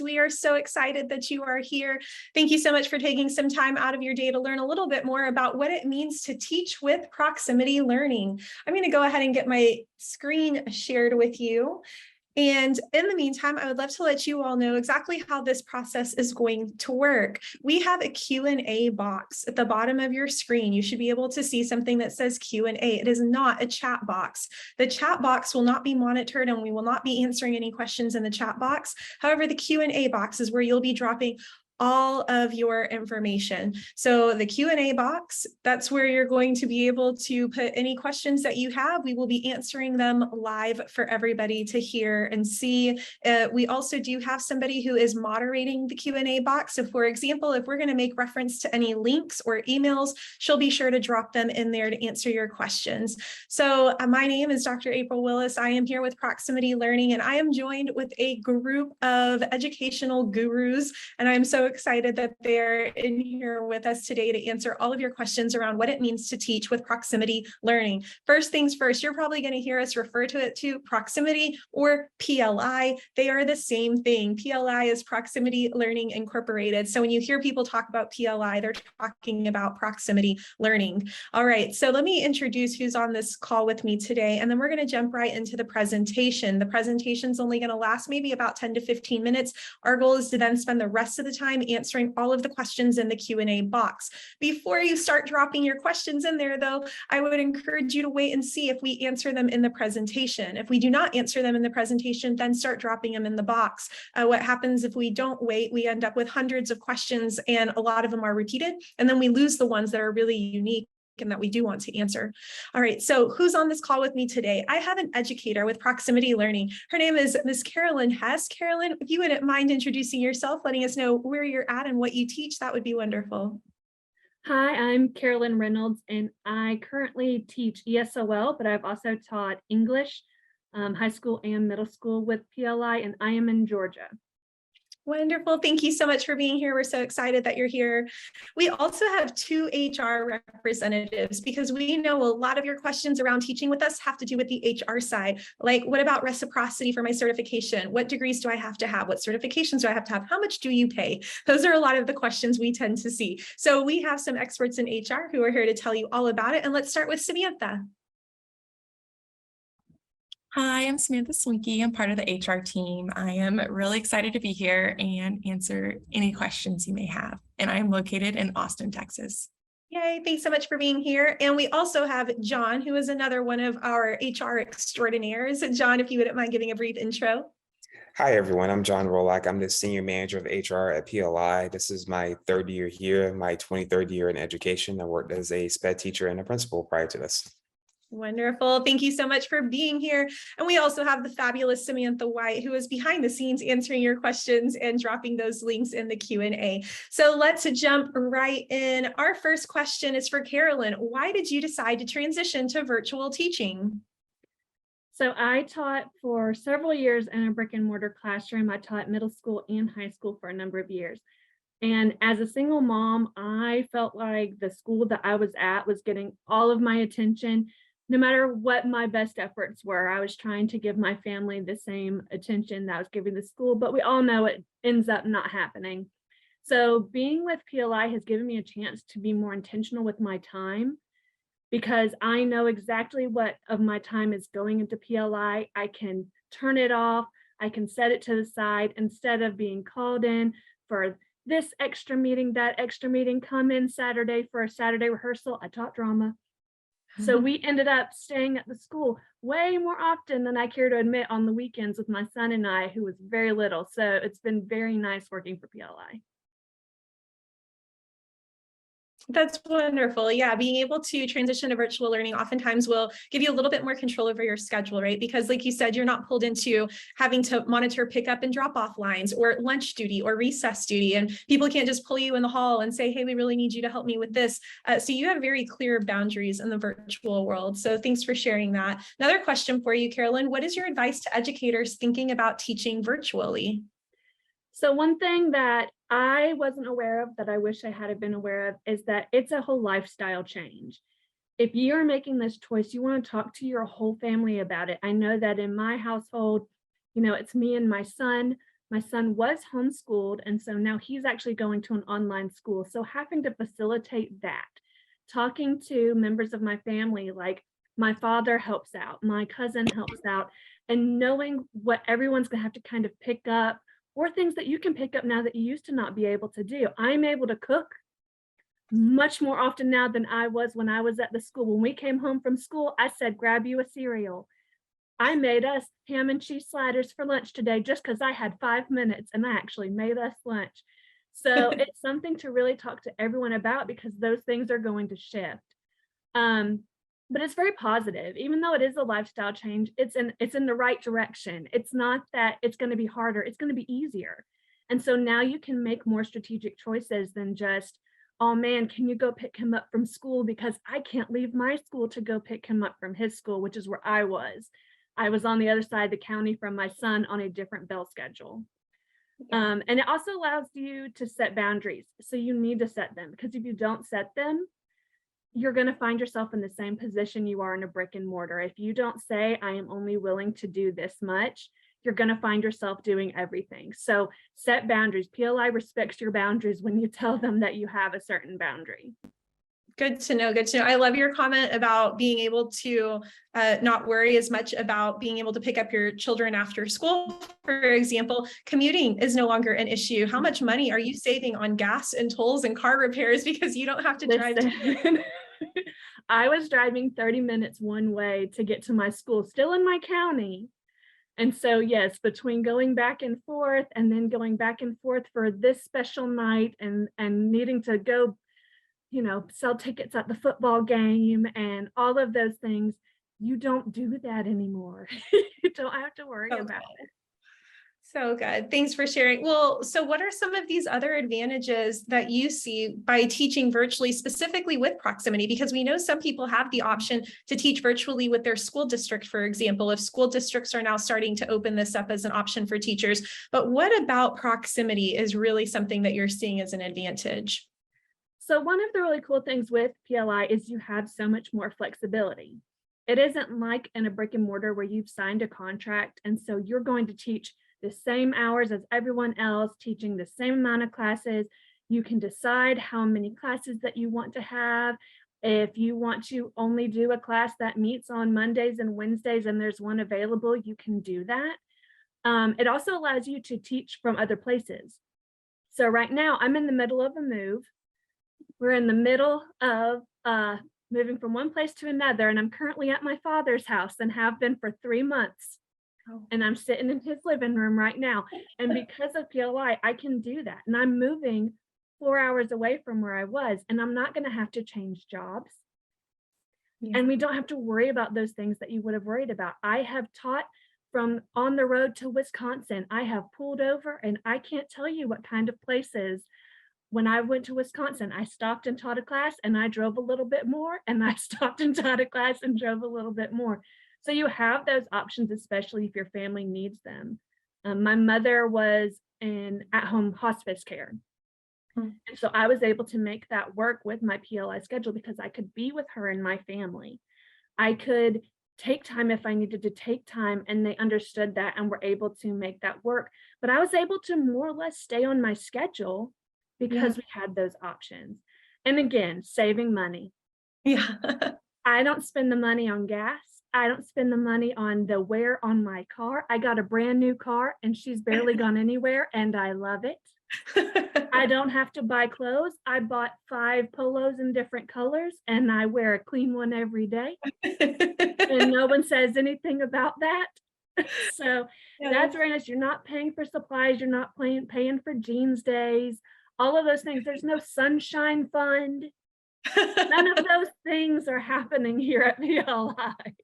We are so excited that you are here. Thank you so much for taking some time out of your day to learn a little bit more about what it means to teach with proximity learning. I'm going to go ahead and get my screen shared with you. And in the meantime, I would love to let you all know exactly how this process is going to work. We have a Q&A box at the bottom of your screen. You should be able to see something that says Q&A. It is not a chat box. The chat box will not be monitored and we will not be answering any questions in the chat box. However, the Q&A box is where you'll be dropping all of your information. So the Q&A box, that's where you're going to be able to put any questions that you have. We will be answering them live for everybody to hear and see. We also do have somebody who is moderating the Q&A box. So for example, if we're going to make reference to any links or emails, she'll be sure to drop them in there to answer your questions. So my name is Dr. April Willis. I am here with Proximity Learning, and I am joined with a group of educational gurus, and I'm so excited that they're in here with us today to answer all of your questions around what it means to teach with proximity learning. First things first, you're probably going to hear us refer to it to proximity or PLI. They are the same thing. PLI is Proximity Learning Incorporated. So when you hear people talk about PLI, they're talking about proximity learning. All right, so let me introduce who's on this call with me today, and then we're going to jump right into the presentation. The presentation is only going to last maybe about 10 to 15 minutes. Our goal is to then spend the rest of the time answering all of the questions in the Q&A box. Before you start dropping your questions in there, though, I would encourage you to wait and see if we answer them in the presentation. If we do not answer them in the presentation, then start dropping them in the box. What happens if we don't wait, we end up with hundreds of questions and a lot of them are repeated, and then we lose the ones that are really unique and that we do want to answer. All right, so who's on this call with me today? I have an educator with Proximity Learning. Her name is Ms. Carolyn Hess. Carolyn, if you wouldn't mind introducing yourself, letting us know where you're at and what you teach, that would be wonderful. Hi, I'm Carolyn Reynolds, and I currently teach ESOL, but I've also taught English, high school and middle school with PLI, and I am in Georgia. Wonderful. Thank you so much for being here. We're so excited that you're here. We also have two HR representatives because we know a lot of your questions around teaching with us have to do with the HR side. Like, what about reciprocity for my certification? What degrees do I have to have? What certifications do I have to have? How much do you pay? Those are a lot of the questions we tend to see. So we have some experts in HR who are here to tell you all about it. And let's start with Samantha. Hi, I'm Samantha Swinky. I'm part of the HR team. I am really excited to be here and answer any questions you may have. And I am located in Austin, Texas. Yay, thanks so much for being here. And we also have John, who is another one of our HR extraordinaires. John, if you wouldn't mind giving a brief intro. Hi, everyone. I'm John Rolak. I'm the Senior Manager of HR at PLI. This is my third year here, my 23rd year in education. I worked as a SPED teacher and a principal prior to this. Wonderful. Thank you so much for being here. And we also have the fabulous Samantha White, who is behind the scenes answering your questions and dropping those links in the Q&A. So let's jump right in. Our first question is for Carolyn. Why did you decide to transition to virtual teaching? So I taught for several years in a brick and mortar classroom. I taught middle school and high school for a number of years. And as a single mom, I felt like the school that I was at was getting all of my attention. No matter what my best efforts were, I was trying to give my family the same attention that I was giving the school, but we all know it ends up not happening. So being with PLI has given me a chance to be more intentional with my time because I know exactly what of my time is going into PLI. I can turn it off. I can set it to the side instead of being called in for this extra meeting, that extra meeting, come in Saturday for a Saturday rehearsal. I taught drama. So we ended up staying at the school way more often than I care to admit on the weekends with my son and I, who was very little. So it's been very nice working for PLI. That's wonderful. Yeah, being able to transition to virtual learning oftentimes will give you a little bit more control over your schedule, right? Because like you said, you're not pulled into having to monitor pickup and drop off lines or lunch duty or recess duty. And people can't just pull you in the hall and say, hey, we really need you to help me with this. So you have very clear boundaries in the virtual world. So thanks for sharing that. Another question for you, Carolyn, what is your advice to educators thinking about teaching virtually? So one thing that I wasn't aware of that I wish I had been aware of is that it's a whole lifestyle change. If you're making this choice, you want to talk to your whole family about it. I know that in my household, it's me and my son. My son was homeschooled, and so now he's actually going to an online school. So having to facilitate that, talking to members of my family, like my father helps out, my cousin helps out, and knowing what everyone's gonna have to kind of pick up, or things that you can pick up now that you used to not be able to do. I'm able to cook much more often now than I was when I was at the school. When we came home from school, I said, grab you a cereal. I made us ham and cheese sliders for lunch today just because I had 5 minutes, and I actually made us lunch. So it's something to really talk to everyone about, because those things are going to shift. But it's very positive. Even though it is a lifestyle change, it's in the right direction. It's not that it's going to be harder, it's going to be easier. And so now you can make more strategic choices than just, oh man, can you go pick him up from school, because I can't leave my school to go pick him up from his school, which is where I was. I was on the other side of the county from my son on a different bell schedule. And it also allows you to set boundaries. So you need to set them, because if you don't set them, you're going to find yourself in the same position you are in a brick and mortar. If you don't say, I am only willing to do this much, you're going to find yourself doing everything. So set boundaries. PLI respects your boundaries when you tell them that you have a certain boundary. Good to know. Good to know. I love your comment about being able to not worry as much about being able to pick up your children after school. For example, commuting is no longer an issue. How much money are you saving on gas and tolls and car repairs because you don't have to drive? I was driving 30 minutes one way to get to my school, still in my county. And so, yes, between going back and forth and then going back and forth for this special night and needing to go, you know, sell tickets at the football game and all of those things, you don't do that anymore. You don't have to worry about it. So good. Thanks for sharing. Well, so what are some of these other advantages that you see by teaching virtually, specifically with proximity? Because we know some people have the option to teach virtually with their school district, for example, if school districts are now starting to open this up as an option for teachers. But what about proximity is really something that you're seeing as an advantage? So one of the really cool things with PLI is you have so much more flexibility. It isn't like in a brick and mortar where you've signed a contract, and so you're going to teach the same hours as everyone else, teaching the same amount of classes. You can decide how many classes that you want to have. If you want to only do a class that meets on Mondays and Wednesdays and there's one available, you can do that. It also allows you to teach from other places. So right now I'm in the middle of a move. We're in the middle of moving from one place to another, and I'm currently at my father's house and have been for 3 months. And I'm sitting in his living room right now. And because of PLI, I can do that. And I'm moving 4 hours away from where I was, and I'm not going to have to change jobs. Yeah. And we don't have to worry about those things that you would have worried about. I have taught from on the road to Wisconsin. I have pulled over, and I can't tell you what kind of places. When I went to Wisconsin, I stopped and taught a class, and I drove a little bit more, and I stopped and taught a class and drove a little bit more. So you have those options, especially if your family needs them. My mother was in at-home hospice care. And so I was able to make that work with my PLI schedule because I could be with her and my family. I could take time if I needed to take time, and they understood that and were able to make that work. But I was able to more or less stay on my schedule because we had those options. And again, saving money. Yeah. I don't spend the money on gas. I don't spend the money on the wear on my car. I got a brand new car and she's barely gone anywhere, and I love it. I don't have to buy clothes. I bought 5 polos in different colors and I wear a clean one every day. And no one says anything about that. So that's very nice. You're not paying for supplies. You're not paying for jeans days, all of those things. There's no sunshine fund. None of those things are happening here at PLI.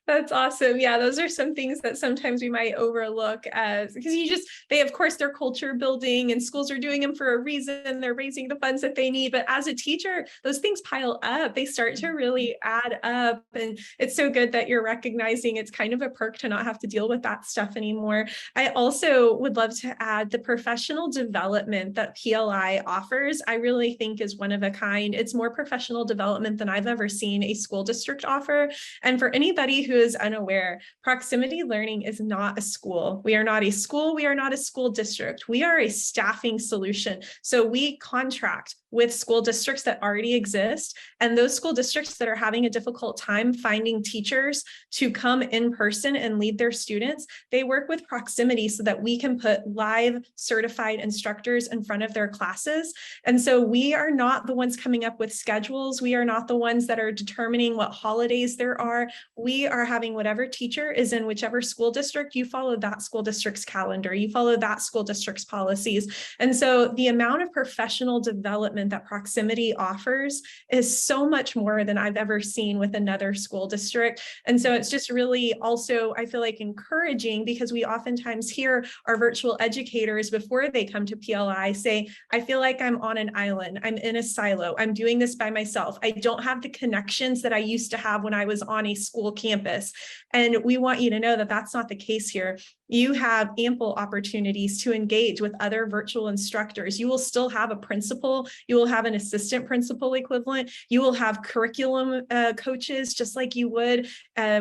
That's awesome. Yeah, those are some things that sometimes we might overlook as, because they of course they're culture building and schools are doing them for a reason. They're raising the funds that they need. But as a teacher, those things pile up. They start to really add up. And it's so good that you're recognizing it's kind of a perk to not have to deal with that stuff anymore. I also would love to add the professional development that PLI offers. I really think is one of a kind. It's more professional development than I've ever seen a school district offer. And for anybody anybody who is unaware, proximity learning is not a school. We are not a school. We are not a school district. We are a staffing solution. So we contract with school districts that already exist, and those school districts that are having a difficult time finding teachers to come in person and lead their students, they work with Proximity so that we can put live certified instructors in front of their classes. And so we are not the ones coming up with schedules. We are not the ones that are determining what holidays there are. We are having whatever teacher is in whichever school district, you follow that school district's calendar, you follow that school district's policies. And so the amount of professional development that Proximity offers is so much more than I've ever seen with another school district. And so it's just really also, I feel like, encouraging, because we oftentimes hear our virtual educators before they come to PLI say, I feel like I'm on an island, I'm in a silo, I'm doing this by myself, I don't have the connections that I used to have when I was on a school campus. And we want you to know that that's not the case here. You have ample opportunities to engage with other virtual instructors. You will still have a principal, you will have an assistant principal equivalent, you will have curriculum coaches, just like you would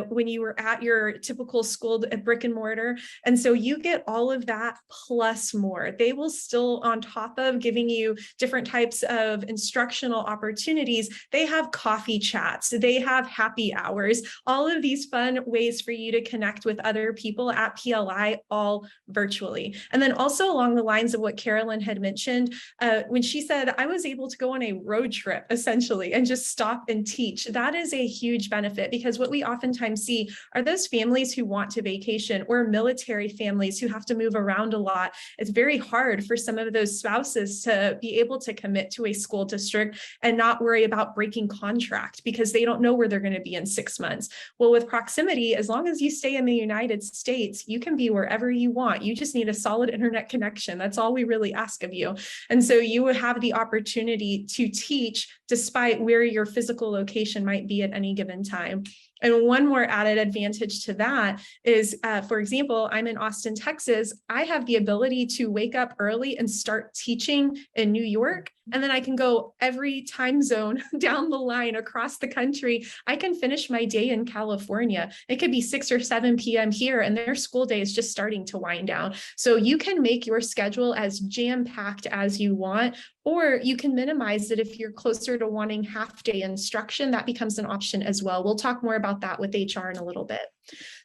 when you were at your typical school at brick and mortar. And so you get all of that plus more. They will still, on top of giving you different types of instructional opportunities, they have coffee chats, they have happy hours, all of these fun ways for you to connect with other people at PLI, all virtually. And then also along the lines of what Carolyn had mentioned, when she said, I was able to go on a road trip essentially and just stop and teach, that is a huge benefit, because what we oftentimes see are those families who want to vacation, or military families who have to move around a lot. It's very hard for some of those spouses to be able to commit to a school district and not worry about breaking contract because they don't know where they're going to be in 6 months. Well, with Proximity, as long as you stay in the United States, you can be wherever you want. You just need a solid internet connection. That's all we really ask of you. And so you would have the opportunity to teach despite where your physical location might be at any given time. And one more added advantage to that is, for example, I'm in Austin, Texas. I have the ability to wake up early and start teaching in New York. And then I can go every time zone down the line across the country. I can finish my day in California. It could be 6 or 7 p.m. here, and their school day is just starting to wind down. So you can make your schedule as jam-packed as you want, or you can minimize it if you're closer to wanting half-day instruction. That becomes an option as well. We'll talk more about that with HR in a little bit.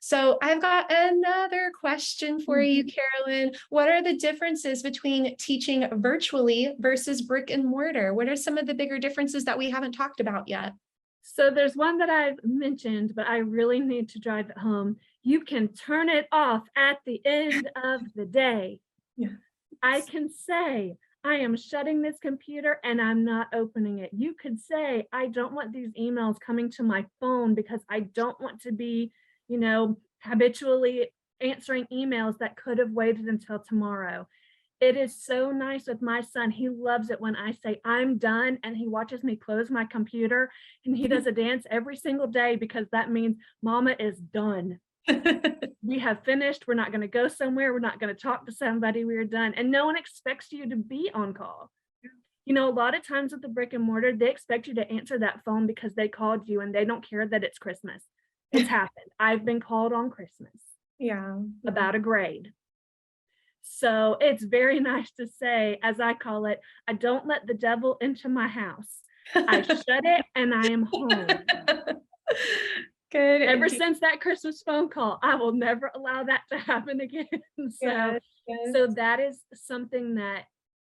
So I've got another question for you, Carolyn. What are the differences between teaching virtually versus brick and mortar? What are some of the bigger differences that we haven't talked about yet? So there's one that I've mentioned, but I really need to drive it home. You can turn it off at the end of the day. Yeah. I can say, I am shutting this computer and I'm not opening it. You could say, I don't want these emails coming to my phone because I don't want to be, habitually answering emails that could have waited until tomorrow. It is so nice with my son. He loves it when I say I'm done and he watches me close my computer, and he does a dance every single day because that means Mama is done. We have finished. We're not going to go somewhere. We're not going to talk to somebody. We're done. And no one expects you to be on call. A lot of times with the brick and mortar, they expect you to answer that phone because they called you and they don't care that it's Christmas. It's happened. I've been called on Christmas. Yeah. About a grade. So it's very nice to say, as I call it, I don't let the devil into my house. I shut it and I am home. Good. Ever since that Christmas phone call, I will never allow that to happen again. So that is something that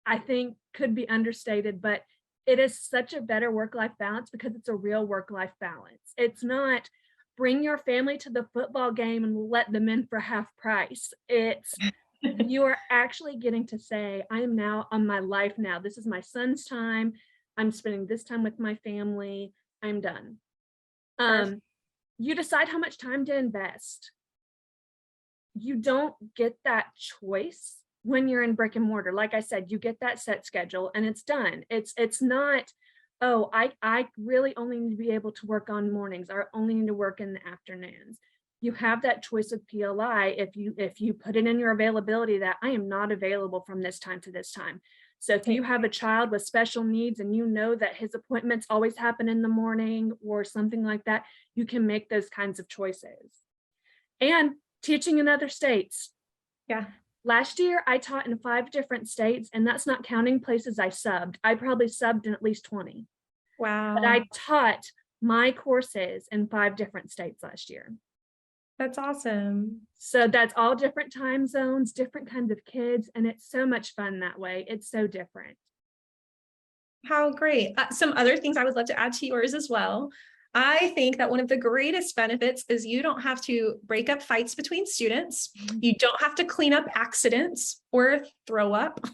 I think could be understated, but it is such a better work-life balance because it's a real work-life balance. It's not bring your family to the football game and we'll let them in for half price. It's you are actually getting to say, I am now on my life now. This is my son's time. I'm spending this time with my family. I'm done. You decide how much time to invest. You don't get that choice when you're in brick and mortar. Like I said, you get that set schedule and it's done. It's not, oh, I really only need to be able to work on mornings. I only need to work in the afternoons. you have that choice of PLI if you put it in your availability that I am not available from this time to this time. So if you have a child with special needs and you know that his appointments always happen in the morning or something like that, you can make those kinds of choices. And teaching in other states. Yeah. Last year, I taught in 5 different states, and that's not counting places I subbed. I probably subbed in at least 20. Wow. But I taught my courses in 5 different states last year. That's awesome. So that's all different time zones, different kinds of kids, and it's so much fun that way. It's so different. How great. Some other things I would love to add to yours as well. I think that one of the greatest benefits is you don't have to break up fights between students. You don't have to clean up accidents or throw up.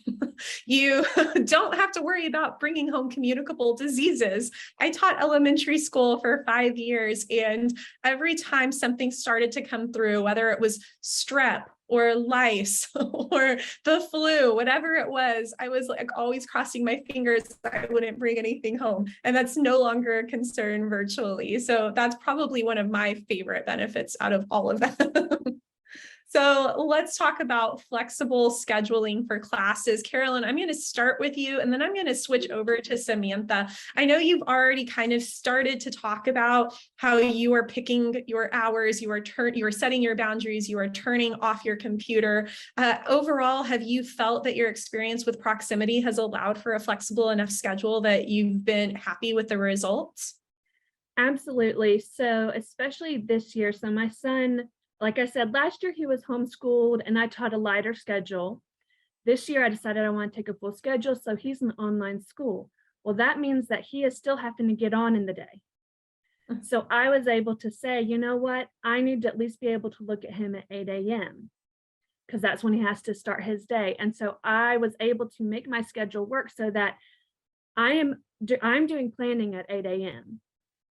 You don't have to worry about bringing home communicable diseases. I taught elementary school for 5 years, and every time something started to come through, whether it was strep or lice or the flu, whatever it was, I was like always crossing my fingers I wouldn't bring anything home. And that's no longer a concern virtually. So that's probably one of my favorite benefits out of all of them. So let's talk about flexible scheduling for classes. Carolyn, I'm going to start with you, and then I'm going to switch over to Samantha. I know you've already kind of started to talk about how you are picking your hours, you are setting your boundaries, you are turning off your computer. Overall, have you felt that your experience with proximity has allowed for a flexible enough schedule that you've been happy with the results? Absolutely. So especially this year, so my son, like I said, last year he was homeschooled and I taught a lighter schedule. This year I decided I want to take a full schedule, so he's in online school. Well, that means that he is still having to get on in the day. So I was able to say, you know what, I need to at least be able to look at him at 8 a.m. because that's when he has to start his day. And so I was able to make my schedule work so that I'm doing planning at 8 a.m.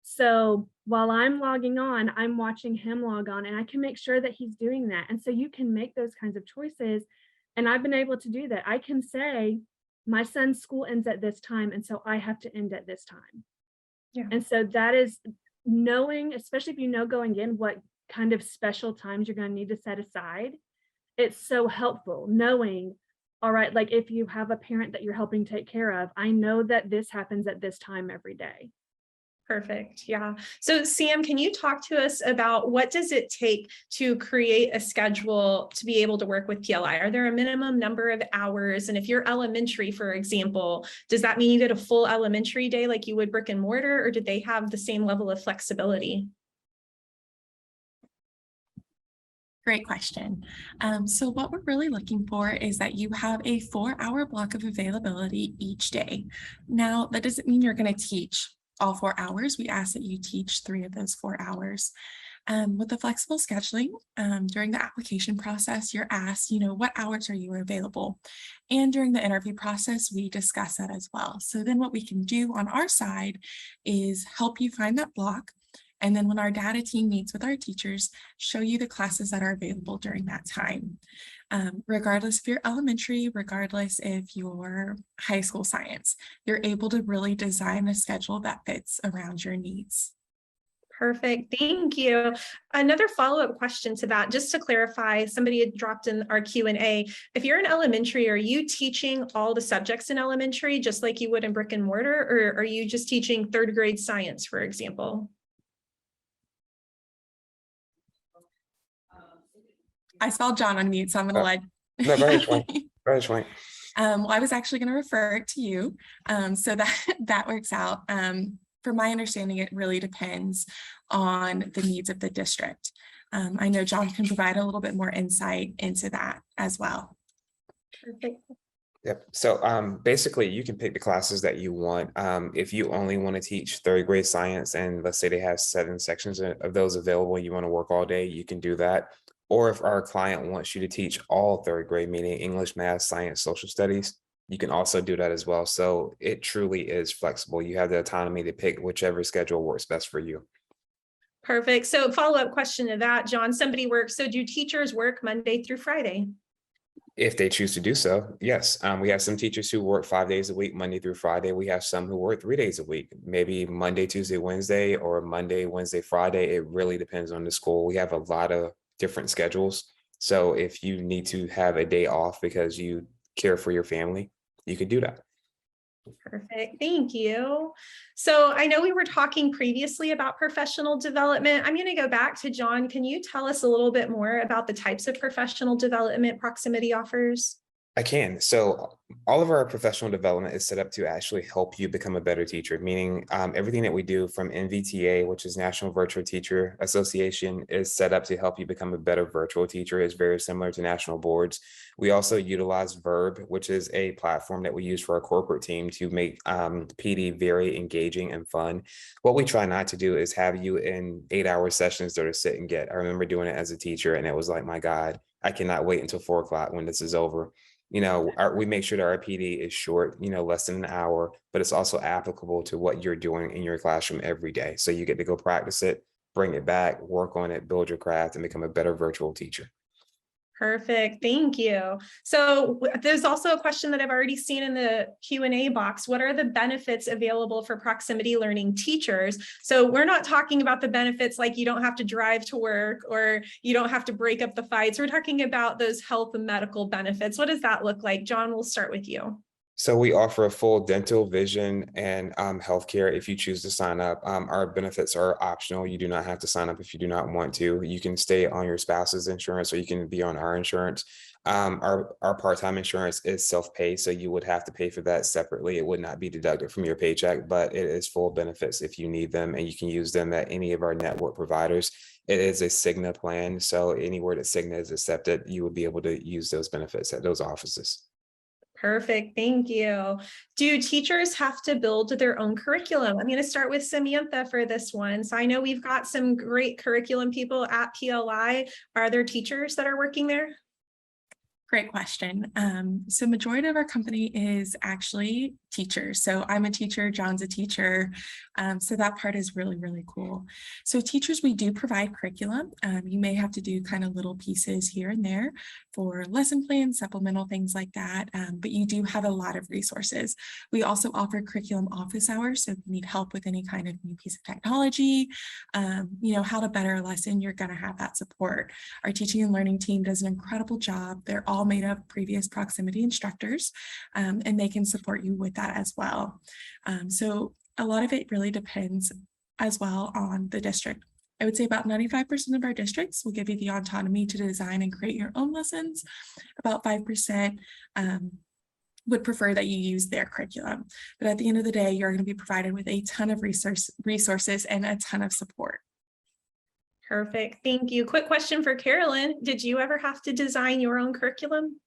So while I'm logging on, I'm watching him log on, and I can make sure that he's doing that. And so you can make those kinds of choices. And I've been able to do that. I can say my son's school ends at this time, and so I have to end at this time. Yeah. And so that is knowing, especially if you know going in what kind of special times you're going to need to set aside. It's so helpful knowing, all right, like if you have a parent that you're helping take care of, I know that this happens at this time every day. Perfect. Yeah. So Sam, can you talk to us about what does it take to create a schedule to be able to work with PLI? Are there a minimum number of hours? And if you're elementary, for example, does that mean you get a full elementary day like you would brick and mortar, or did they have the same level of flexibility? Great question. So what we're really looking for is that you have a 4-hour block of availability each day. Now, that doesn't mean you're going to teach all 4 hours. We ask that you teach 3 of those 4 hours. With the flexible scheduling, during the application process, you're asked, what hours are you available? And during the interview process, we discuss that as well. So then what we can do on our side is help you find that block. And then when our data team meets with our teachers, show you the classes that are available during that time. Regardless if you're elementary, regardless if you're high school science, you're able to really design a schedule that fits around your needs. Perfect. Thank you. Another follow-up question to that, just to clarify, somebody had dropped in our Q&A. If you're in elementary, are you teaching all the subjects in elementary, just like you would in brick and mortar, or are you just teaching 3rd grade science, for example? I saw John on mute, so I'm going to let. No, go ahead, Schwank. Go ahead, Schwank. Well, I was actually going to refer it to you, so that works out. From my understanding, it really depends on the needs of the district. I know John can provide a little bit more insight into that as well. Perfect. Yep. So basically, you can pick the classes that you want. If you only want to teach 3rd grade science, and let's say they have 7 sections of those available, you want to work all day, you can do that. Or if our client wants you to teach all 3rd grade, meaning English, math, science, social studies, you can also do that as well. So it truly is flexible. You have the autonomy to pick whichever schedule works best for you. Perfect. So follow-up question to that, John, so do teachers work Monday through Friday? If they choose to do so, yes. We have some teachers who work 5 days a week, Monday through Friday. We have some who work 3 days a week, maybe Monday, Tuesday, Wednesday, or Monday, Wednesday, Friday. It really depends on the school. We have a lot of different schedules. So if you need to have a day off because you care for your family, you can do that. Perfect. Thank you. So I know we were talking previously about professional development. I'm going to go back to John. Can you tell us a little bit more about the types of professional development Proximity offers? I can. So all of our professional development is set up to actually help you become a better teacher, meaning everything that we do from NVTA, which is National Virtual Teacher Association, is set up to help you become a better virtual teacher. It's very similar to national boards. We also utilize Verb, which is a platform that we use for our corporate team to make PD very engaging and fun. What we try not to do is have you in 8-hour sessions that are sit and get. I remember doing it as a teacher and it was like, my God, I cannot wait until 4 o'clock when this is over. We make sure that our PD is short, less than an hour, but it's also applicable to what you're doing in your classroom every day. So you get to go practice it, bring it back, work on it, build your craft, and become a better virtual teacher. Perfect. Thank you. So there's also a question that I've already seen in the Q&A box. What are the benefits available for proximity learning teachers? So we're not talking about the benefits like you don't have to drive to work or you don't have to break up the fights. We're talking about those health and medical benefits. What does that look like? John, we'll start with you. So we offer a full dental, vision, and healthcare if you choose to sign up. Our benefits are optional. You do not have to sign up if you do not want to. You can stay on your spouse's insurance or you can be on our insurance. Our part-time insurance is self-pay, so you would have to pay for that separately. It would not be deducted from your paycheck, but it is full benefits if you need them, and you can use them at any of our network providers. It is a Cigna plan, so anywhere that Cigna is accepted, you would be able to use those benefits at those offices. Perfect. Thank you. Do teachers have to build their own curriculum? I'm going to start with Samantha for this one. So I know we've got some great curriculum people at PLI. Are there teachers that are working there? Great question. So majority of our company is actually teachers. So I'm a teacher, John's a teacher. So that part is really, really cool. So teachers, we do provide curriculum. You may have to do kind of little pieces here and there for lesson plans, supplemental things like that. But you do have a lot of resources. We also offer curriculum office hours. So if you need help with any kind of new piece of technology, how to better a lesson, you're going to have that support. Our teaching and learning team does an incredible job. They're all made up previous proximity instructors, and they can support you with that as well. So a lot of it really depends as well on the district. I would say about 95% of our districts will give you the autonomy to design and create your own lessons. About 5% would prefer that you use their curriculum. But at the end of the day, you're going to be provided with a ton of resources and a ton of support. Perfect. Thank you. Quick question for Carolyn. Did you ever have to design your own curriculum?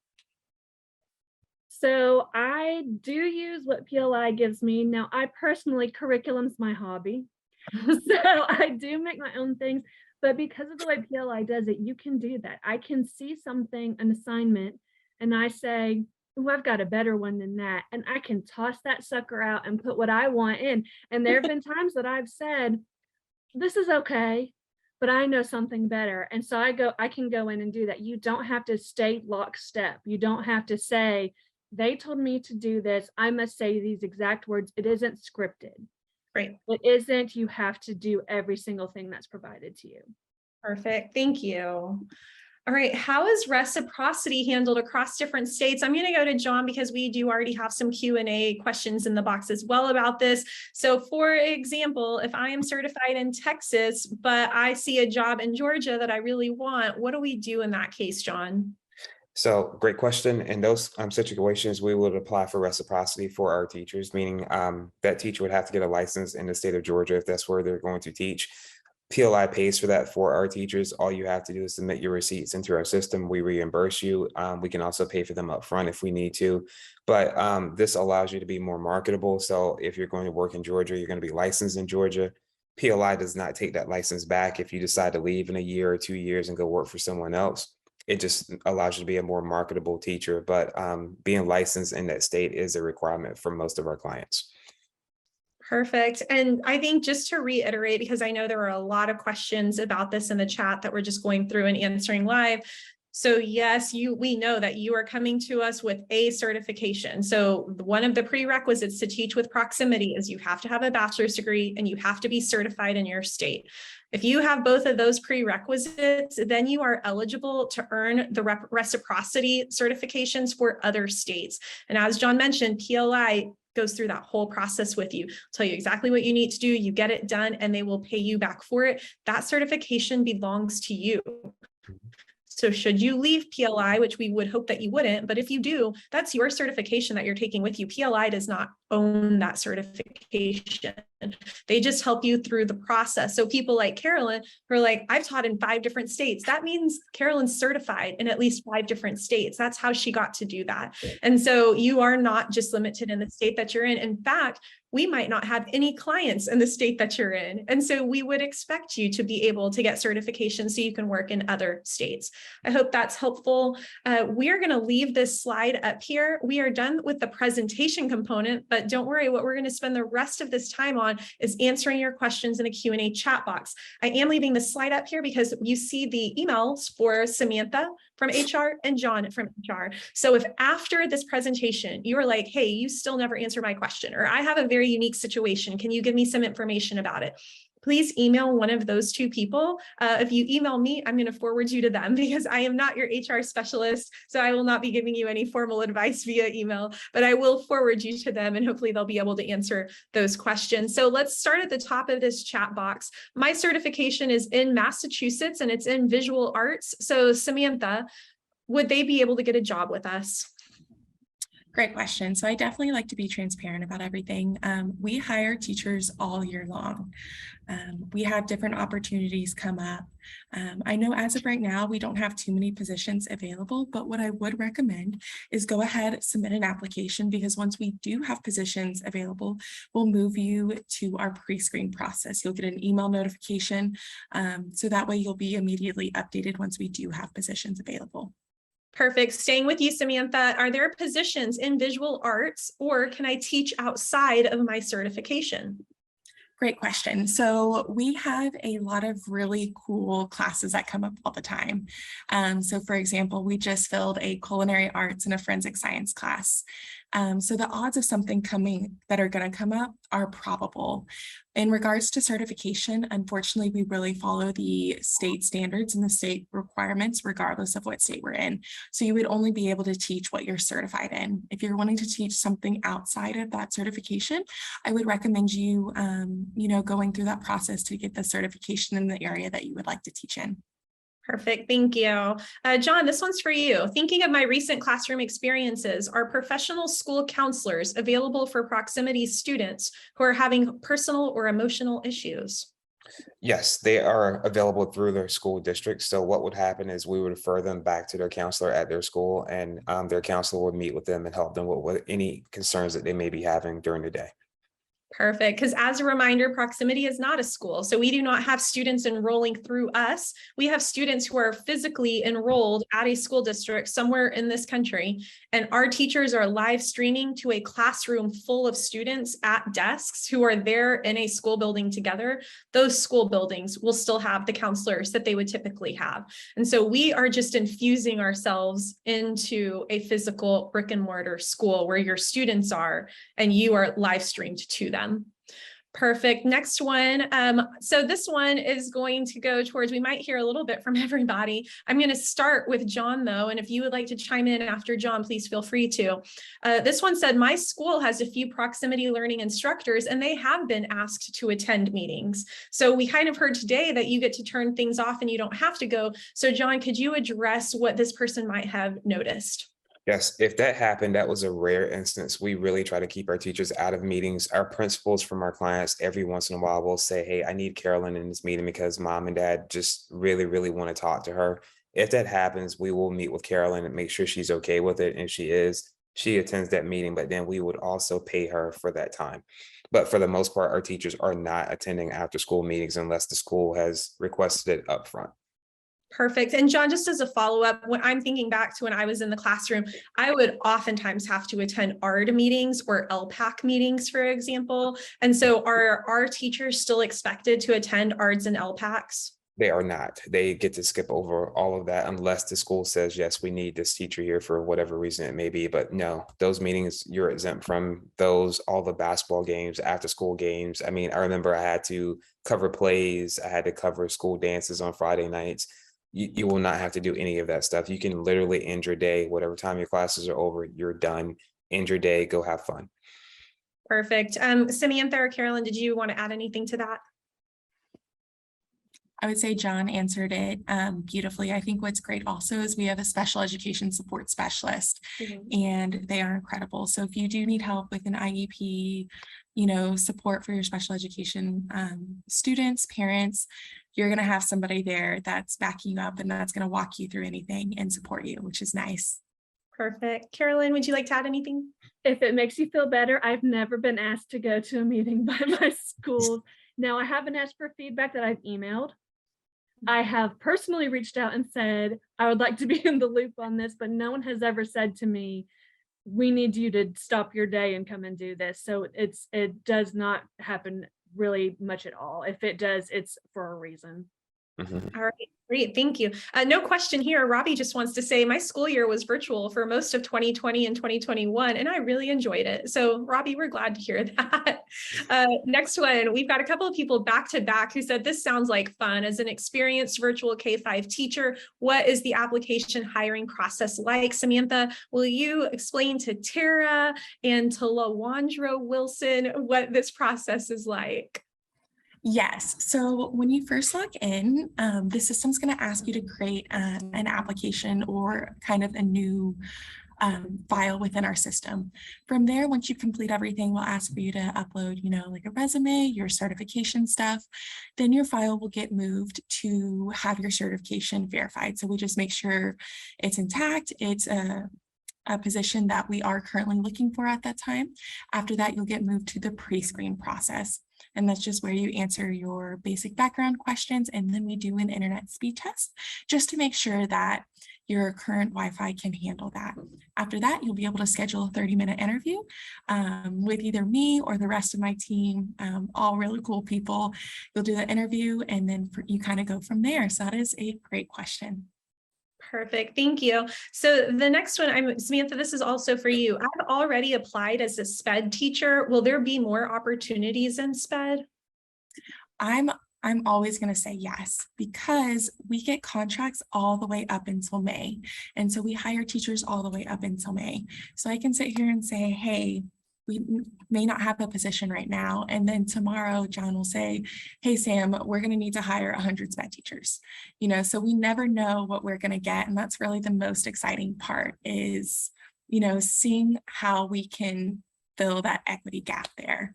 So I do use what PLI gives me. Now, I personally, curriculum's my hobby. So I do make my own things, but because of the way PLI does it, you can do that. I can see something, an assignment, and I say, oh, I've got a better one than that. And I can toss that sucker out and put what I want in. And there have been times that I've said, this is okay, but I know something better. And so I can go in and do that. You don't have to stay lockstep. You don't have to say, they told me to do this. I must say these exact words. It isn't scripted. Right. It isn't, you have to do every single thing that's provided to you. Perfect. Thank you. All right. How is reciprocity handled across different states? I'm going to go to John because we do already have some Q&A questions in the box as well about this. So for example, if I am certified in Texas, but I see a job in Georgia that I really want, what do we do in that case, John? So great question. In those situations, we would apply for reciprocity for our teachers, meaning that teacher would have to get a license in the state of Georgia if that's where they're going to teach. PLI pays for that for our teachers. All you have to do is submit your receipts into our system. We reimburse you. We can also pay for them up front if we need to. But this allows you to be more marketable. So if you're going to work in Georgia, you're going to be licensed in Georgia. PLI does not take that license back if you decide to leave in a year or 2 years and go work for someone else. It just allows you to be a more marketable teacher, but being licensed in that state is a requirement for most of our clients. Perfect. And I think just to reiterate, because I know there are a lot of questions about this in the chat that we're just going through and answering live, So yes, we know that you are coming to us with a certification. So one of the prerequisites to teach with proximity is you have to have a bachelor's degree and you have to be certified in your state. If you have both of those prerequisites, then you are eligible to earn the reciprocity certifications for other states. And as John mentioned, PLI goes through that whole process with you, tell you exactly what you need to do, you get it done, and they will pay you back for it. That certification belongs to you. So should you leave PLI, which we would hope that you wouldn't, but if you do, that's your certification that you're taking with you. PLI does not own that certification. They just help you through the process. So people like Carolyn who are like, I've taught in 5 different states. That means Carolyn's certified in at least 5 different states. That's how she got to do that. And so you are not just limited in the state that you're in. In fact, we might not have any clients in the state that you're in. And so we would expect you to be able to get certification so you can work in other states. I hope that's helpful. We are going to leave this slide up here. We are done with the presentation component, but don't worry, what we're going to spend the rest of this time on is answering your questions in a Q&A chat box. I am leaving the slide up here because you see the emails for Samantha from HR and John from HR. So if after this presentation, you are like, hey, you still never answered my question, or I have a very unique situation, can you give me some information about it? Please email one of those 2 people. If you email me, I'm going to forward you to them because I am not your HR specialist. So I will not be giving you any formal advice via email, but I will forward you to them and hopefully they'll be able to answer those questions. So let's start at the top of this chat box. My certification is in Massachusetts and it's in visual arts. So Samantha, would they be able to get a job with us? Great question. So I definitely like to be transparent about everything. We hire teachers all year long. We have different opportunities come up. I know as of right now, we don't have too many positions available, but what I would recommend is go ahead, submit an application, because once we do have positions available, we'll move you to our pre-screen process. You'll get an email notification. So that way you'll be immediately updated once we do have positions available. Perfect. Staying with you, Samantha, are there positions in visual arts or can I teach outside of my certification? Great question. So we have a lot of really cool classes that come up all the time. So for example, we just filled a culinary arts and a forensic science class. So the odds of something that are going to come up are probable. In regards to certification, unfortunately, we really follow the state standards and the state requirements, regardless of what state we're in. So you would only be able to teach what you're certified in. If you're wanting to teach something outside of that certification, I would recommend you, going through that process to get the certification in the area that you would like to teach in. Perfect. Thank you. John, this one's for you. Thinking of my recent classroom experiences, are professional school counselors available for proximity students who are having personal or emotional issues? Yes, they are available through their school district. So what would happen is we would refer them back to their counselor at their school, and their counselor would meet with them and help them with any concerns that they may be having during the day. Perfect. Because as a reminder, proximity is not a school. So we do not have students enrolling through us. We have students who are physically enrolled at a school district somewhere in this country. And our teachers are live streaming to a classroom full of students at desks who are there in a school building together. Those school buildings will still have the counselors that they would typically have. And so we are just infusing ourselves into a physical brick and mortar school where your students are and you are live streamed to them. Perfect. Next one. So this one is going to go towards, we might hear a little bit from everybody. I'm going to start with John though. And if you would like to chime in after John, please feel free to. This one said, my school has a few proximity learning instructors and they have been asked to attend meetings. So we kind of heard today that you get to turn things off and you don't have to go. So John, could you address what this person might have noticed? Yes, if that happened, that was a rare instance. We really try to keep our teachers out of meetings. Our principals from our clients every once in a while will say, hey, I need Carolyn in this meeting because mom and dad just really, really want to talk to her. If that happens, we will meet with Carolyn and make sure she's okay with it. And she attends that meeting, but then we would also pay her for that time. But for the most part, our teachers are not attending after school meetings unless the school has requested it up front. Perfect. And John, just as a follow-up, when I'm thinking back to when I was in the classroom, I would oftentimes have to attend ARD meetings or LPAC meetings, for example. And so are our teachers still expected to attend ARDs and LPACs? They are not. They get to skip over all of that unless the school says, yes, we need this teacher here for whatever reason it may be. But no, those meetings, you're exempt from those, all the basketball games, after school games. I mean, I remember I had to cover plays. I had to cover school dances on Friday nights. You will not have to do any of that stuff. You can literally end your day, whatever time your classes are over, you're done. End your day, go have fun. Perfect. Samantha or Carolyn, did you want to add anything to that? I would say John answered it beautifully. I think what's great also is we have a special education support specialist and they are incredible. So if you do need help with an IEP, you know, support for your special education students, parents, you're going to have somebody there that's backing you up and that's going to walk you through anything and support you, which is nice. Perfect. Carolyn, would you like to add anything? If it makes you feel better, I've never been asked to go to a meeting by my school. Now, I haven't asked for feedback that I've emailed. I have personally reached out and said, I would like to be in the loop on this, but no one has ever said to me, we need you to stop your day and come and do this. So it does not happen really much at all. If it does, it's for a reason. All right, great, thank you. No question here. Robbie just wants to say my school year was virtual for most of 2020 and 2021, and I really enjoyed it. So Robbie, we're glad to hear that. Next one, we've got a couple of people back to back who said this sounds like fun. As an experienced virtual K-5 teacher, what is the application hiring process like? Samantha, will you explain to Tara and to Lawandra Wilson what this process is like? Yes. So when you first log in, the system's going to ask you to create an application or kind of a new file within our system. From there, once you complete everything, we'll ask for you to upload, you know, like a resume, your certification stuff. Then your file will get moved to have your certification verified. So we just make sure it's intact. It's a position that we are currently looking for at that time. After that, you'll get moved to the pre-screen process. And that's just where you answer your basic background questions. And then we do an internet speed test just to make sure that your current Wi-Fi can handle that. After that, you'll be able to schedule a 30-minute interview with either me or the rest of my team, all really cool people. You'll do the interview and then you kind of go from there. So that is a great question. Perfect. Thank you. So the next one, Samantha, this is also for you. I've already applied as a SPED teacher. Will there be more opportunities in SPED? I'm always going to say yes, because we get contracts all the way up until May. And so we hire teachers all the way up until May. So I can sit here and say, hey, we may not have a position right now. And then tomorrow, John will say, hey, Sam, we're going to need to hire 100 SPED teachers. You know, so we never know what we're going to get. And that's really the most exciting part is, you know, seeing how we can fill that equity gap there.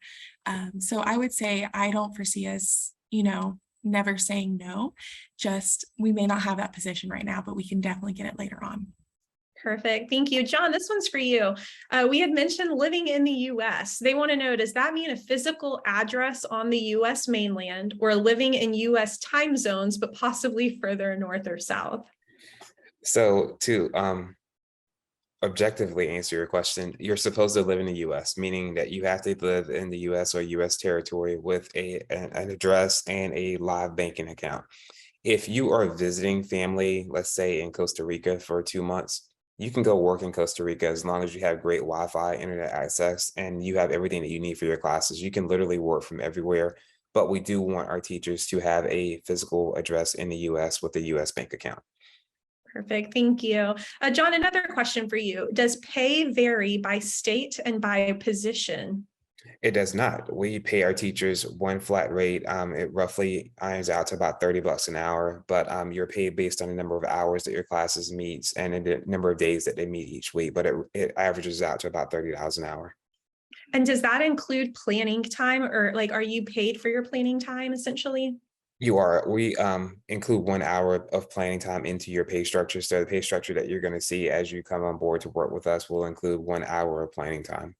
So I would say I don't foresee us, you know, never saying no, just we may not have that position right now, but we can definitely get it later on. Perfect. Thank you. John, this one's for you. We had mentioned living in the US. They want to know, does that mean a physical address on the US mainland or living in US time zones, but possibly further north or south? So to objectively answer your question, you're supposed to live in the US, meaning that you have to live in the US or US territory with an address and a live banking account. If you are visiting family, let's say in Costa Rica for 2 months, you can go work in Costa Rica as long as you have great Wi-Fi, internet access, and you have everything that you need for your classes. You can literally work from everywhere, but we do want our teachers to have a physical address in the US with a US bank account. Perfect. Thank you. John, another question for you. Does pay vary by state and by position? It does not. We pay our teachers one flat rate. It roughly irons out to about $30 an hour, but you're paid based on the number of hours that your classes meets and the number of days that they meet each week, but it averages out to about $30 an hour. And does that include planning time, or like, are you paid for your planning time essentially? You are. We include 1 hour of planning time into your pay structure. So the pay structure that you're going to see as you come on board to work with us will include 1 hour of planning time.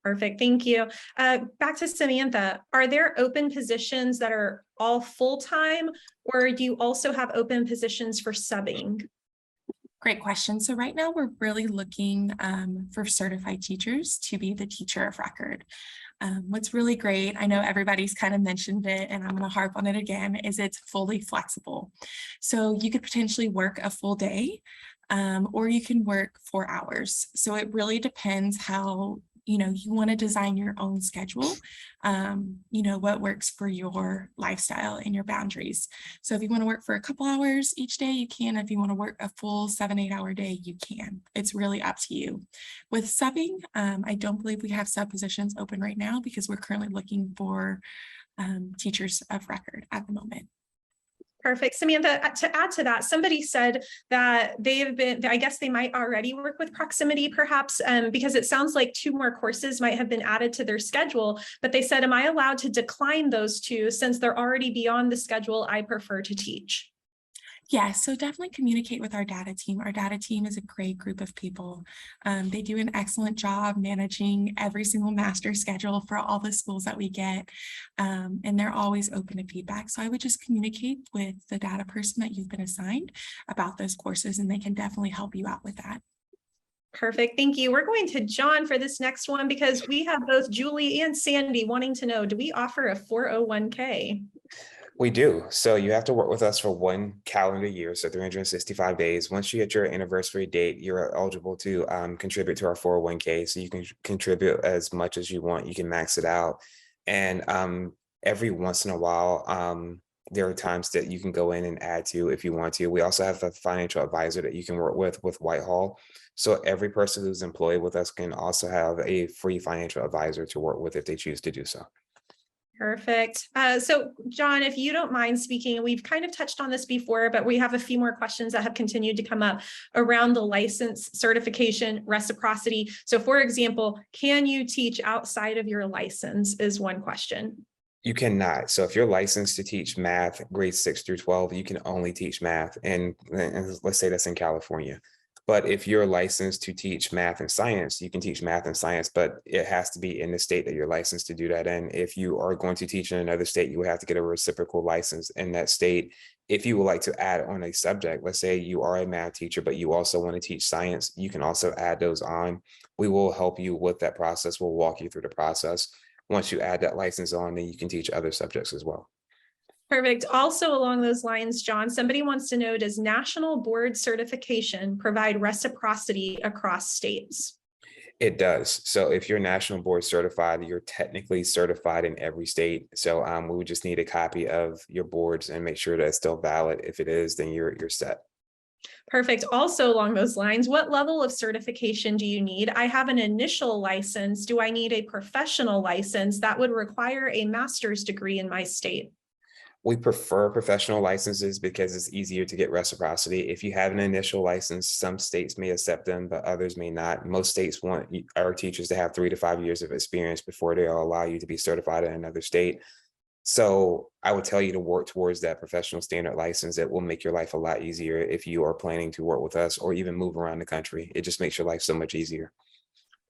Perfect. Thank you. Back to Samantha. Are there open positions that are all full-time, or do you also have open positions for subbing? Great question. So right now we're really looking for certified teachers to be the teacher of record. What's really great, I know everybody's kind of mentioned it and I'm going to harp on it again, is it's fully flexible. So you could potentially work a full day or you can work 4 hours. So it really depends how you want to design your own schedule, what works for your lifestyle and your boundaries. So if you want to work for a couple hours each day, you can. If you want to work a full 7-8 hour day, you can. It's really up to you. With subbing, I don't believe we have sub positions open right now because we're currently looking for teachers of record at the moment. Perfect. Samantha, to add to that, somebody said that they have been, I guess they might already work with Proximity perhaps, because it sounds like 2 more courses might have been added to their schedule, but they said, am I allowed to decline those 2 since they're already beyond the schedule I prefer to teach? Yeah, so definitely communicate with our data team. Our data team is a great group of people. They do an excellent job managing every single master schedule for all the schools that we get, and they're always open to feedback. So I would just communicate with the data person that you've been assigned about those courses, and they can definitely help you out with that. Perfect. Thank you. We're going to John for this next one because we have both Julie and Sandy wanting to know, do we offer a 401k? We do. So you have to work with us for 1 calendar year, so 365 days. Once you hit your anniversary date, you're eligible to contribute to our 401k. So you can contribute as much as you want. You can max it out. And every once in a while, there are times that you can go in and add to if you want to. We also have a financial advisor that you can work with Whitehall. So every person who's employed with us can also have a free financial advisor to work with if they choose to do so. Perfect. So John, if you don't mind speaking, we've kind of touched on this before, but we have a few more questions that have continued to come up around the license, certification, reciprocity. So for example, can you teach outside of your license is one question. You cannot. So if you're licensed to teach math, grades 6 through 12, you can only teach math. And let's say that's in California. But if you're licensed to teach math and science, you can teach math and science, but it has to be in the state that you're licensed to do that in. If you are going to teach in another state, you would have to get a reciprocal license in that state. If you would like to add on a subject, let's say you are a math teacher, but you also want to teach science, you can also add those on. We will help you with that process. We'll walk you through the process. Once you add that license on, then you can teach other subjects as well. Perfect. Also along those lines, John, somebody wants to know, does national board certification provide reciprocity across states? It does. So if you're national board certified, you're technically certified in every state. So we would just need a copy of your boards and make sure that it's still valid. If it is, then you're set. Perfect. Also along those lines, what level of certification do you need? I have an initial license. Do I need a professional license? That would require a master's degree in my state. We prefer professional licenses because it's easier to get reciprocity. If you have an initial license, some states may accept them, but others may not. Most states want our teachers to have 3 to 5 years of experience before they'll allow you to be certified in another state. So I would tell you to work towards that professional standard license. That will make your life a lot easier if you are planning to work with us or even move around the country. It just makes your life so much easier.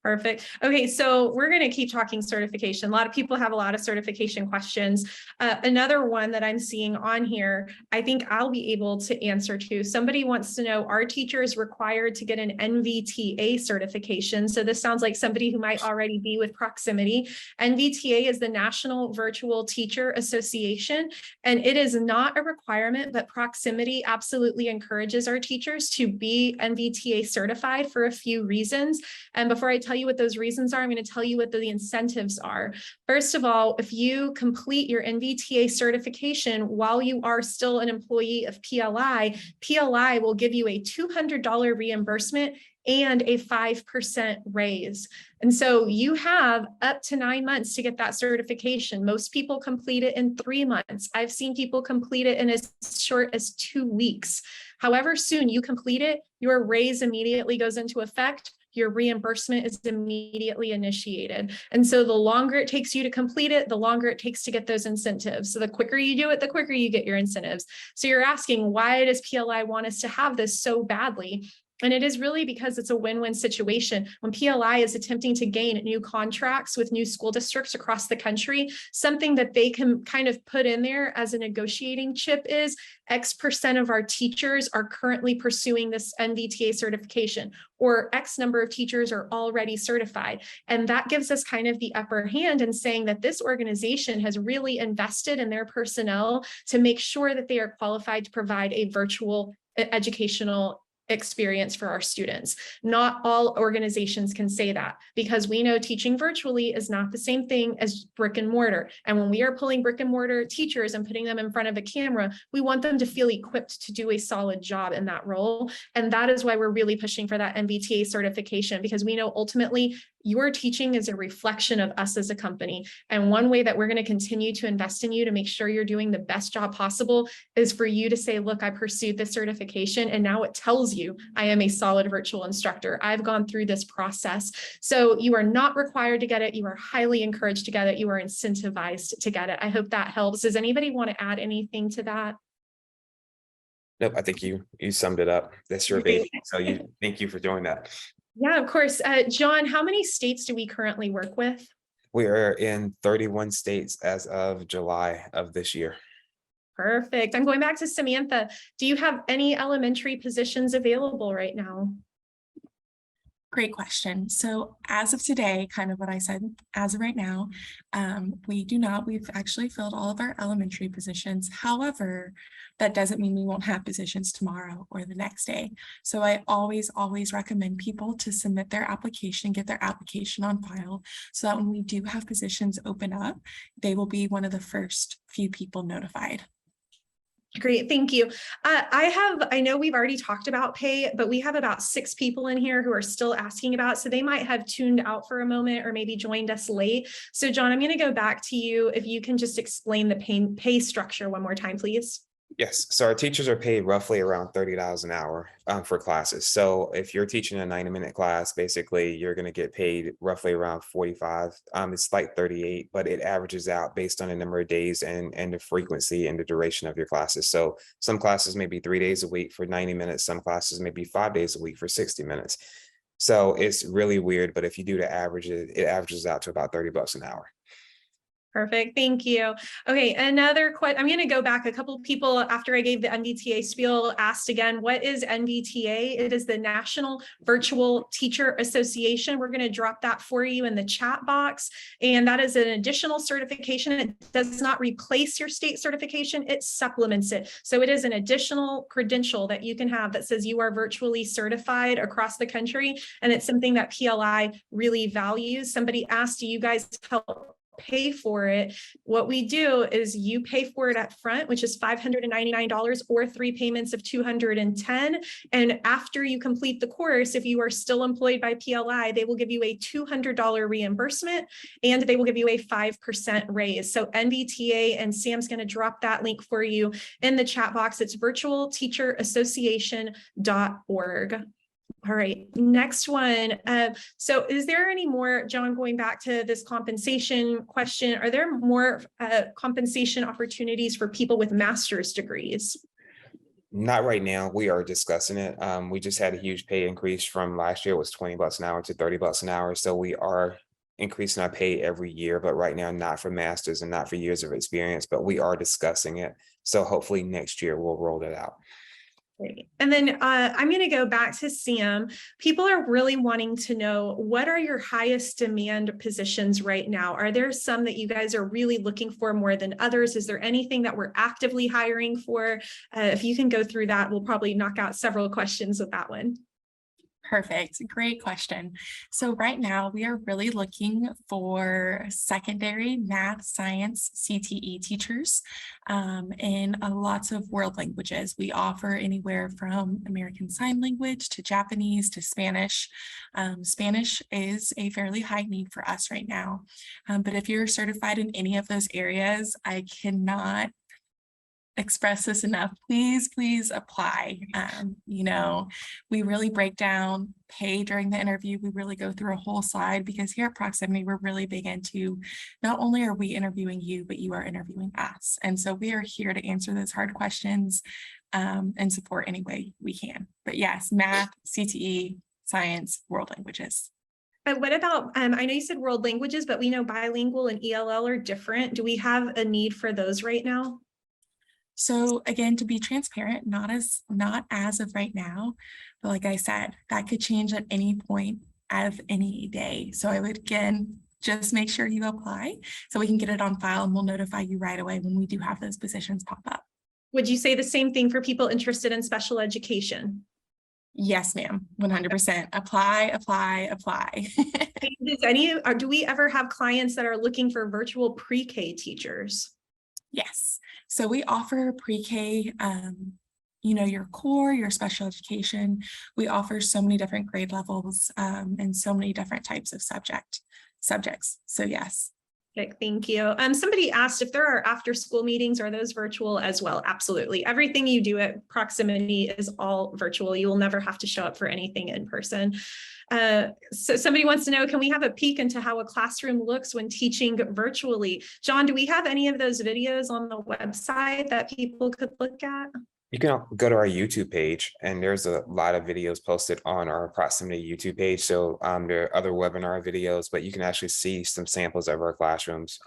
Perfect. Okay, so we're going to keep talking certification. A lot of people have a lot of certification questions. Another one that I'm seeing on here, I think I'll be able to answer to. Somebody wants to know, are teachers required to get an NVTA certification? So this sounds like somebody who might already be with Proximity. NVTA is the National Virtual Teacher Association, and it is not a requirement, but Proximity absolutely encourages our teachers to be NVTA certified for a few reasons. And before I tell you what those reasons are, I'm going to tell you what the incentives are. First of all, if you complete your NVTA certification while you are still an employee of PLI, PLI will give you a $200 reimbursement and a 5% raise. And so you have up to 9 months to get that certification. Most people complete it in 3 months. I've seen people complete it in as short as 2 weeks. However soon you complete it, your raise immediately goes into effect. Your reimbursement is immediately initiated. And so the longer it takes you to complete it, the longer it takes to get those incentives. So the quicker you do it, the quicker you get your incentives. So you're asking, why does PLI want us to have this so badly? And it is really because it's a win-win situation. When PLI is attempting to gain new contracts with new school districts across the country, something that they can kind of put in there as a negotiating chip is X% of our teachers are currently pursuing this NVTA certification, or X number of teachers are already certified. And that gives us kind of the upper hand in saying that this organization has really invested in their personnel to make sure that they are qualified to provide a virtual educational experience for our students. Not all organizations can say that, because we know teaching virtually is not the same thing as brick and mortar. And when we are pulling brick and mortar teachers and putting them in front of a camera, we want them to feel equipped to do a solid job in that role. And that is why we're really pushing for that NVTA certification, because we know ultimately your teaching is a reflection of us as a company. And one way that we're going to continue to invest in you to make sure you're doing the best job possible is for you to say, look, I pursued this certification and now it tells you I am a solid virtual instructor. I've gone through this process. So you are not required to get it. You are highly encouraged to get it. You are incentivized to get it. I hope that helps. Does anybody want to add anything to that? Nope, I think you summed it up. That's your baby. So thank you for doing that. Yeah, of course. John, how many states do we currently work with? We are in 31 states as of July of this year. Perfect. I'm going back to Samantha. Do you have any elementary positions available right now? Great question. So as of today, kind of what I said, as of right now, we do not. We've actually filled all of our elementary positions. However, that doesn't mean we won't have positions tomorrow or the next day. So I always recommend people to submit their application, get their application on file, so that when we do have positions open up, they will be one of the first few people notified. Great, thank you. I know we've already talked about pay, but we have about 6 people in here who are still asking about, so they might have tuned out for a moment or maybe joined us late. So John, I'm going to go back to you. If you can just explain the pay structure one more time, please. Yes, so our teachers are paid roughly around $30 an hour for classes. So if you're teaching a 90-minute class, basically you're going to get paid roughly around 45. It's like 38, but it averages out based on the number of days and the frequency and the duration of your classes. So some classes may be 3 days a week for 90 minutes. Some classes may be 5 days a week for 60 minutes. So it's really weird, but if you do the average, it averages out to about $30 an hour. Perfect. Thank you. Okay. Another question. I'm going to go back. A couple of people after I gave the NVTA spiel asked again, what is NVTA? It is the National Virtual Teacher Association. We're going to drop that for you in the chat box. And that is an additional certification. It does not replace your state certification. It supplements it. So it is an additional credential that you can have that says you are virtually certified across the country. And it's something that PLI really values. Somebody asked, do you guys help pay for it? What we do is you pay for it up front, which is $599, or 3 payments of $210. And after you complete the course, if you are still employed by PLI, they will give you a $200 reimbursement and they will give you a 5% raise. So NVTA, and Sam's going to drop that link for you in the chat box. It's virtualteacherassociation.org. All right, next one. So is there any more, John, going back to this compensation question, are there more compensation opportunities for people with master's degrees? Not right now. We are discussing it. We just had a huge pay increase from last year. It was $20 an hour to $30 an hour. So we are increasing our pay every year, but right now, not for masters and not for years of experience, but we are discussing it. So hopefully next year we'll roll it out. Great. And then I'm going to go back to Sam. People are really wanting to know, what are your highest demand positions right now? Are there some that you guys are really looking for more than others? Is there anything that we're actively hiring for? If you can go through that, we'll probably knock out several questions with that one. Perfect. Great question. So right now we are really looking for secondary math, science, CTE teachers in lots of world languages. We offer anywhere from American Sign Language to Japanese to Spanish. Spanish is a fairly high need for us right now. But if you're certified in any of those areas, I cannot express this enough. Please apply. We really break down pay during the interview. We really go through a whole slide, because here at Proximity, we're really big into not only are we interviewing you, but you are interviewing us. And so we are here to answer those hard questions. and support any way we can. But yes, math, CTE, science, world languages. But what about, I know you said world languages, but we know bilingual and ELL are different. Do we have a need for those right now? So again, to be transparent, not as of right now, but like I said, that could change at any point of any day. So I would again, just make sure you apply so we can get it on file, and we'll notify you right away when we do have those positions pop up. Would you say the same thing for people interested in special education? Yes, ma'am. 100%. Apply. Do we ever have clients that are looking for virtual pre-K teachers? Yes. So we offer pre-K, your core, your special education. We offer so many different grade levels and so many different types of subjects. So yes. Okay, thank you. Somebody asked if there are after-school meetings, are those virtual as well? Absolutely. Everything you do at Proximity is all virtual. You will never have to show up for anything in person. So somebody wants to know, can we have a peek into how a classroom looks when teaching virtually? John, do we have any of those videos on the website that people could look at? You can go to our YouTube page, and there's a lot of videos posted on our Proximity YouTube page. So there are other webinar videos, but you can actually see some samples of our classrooms.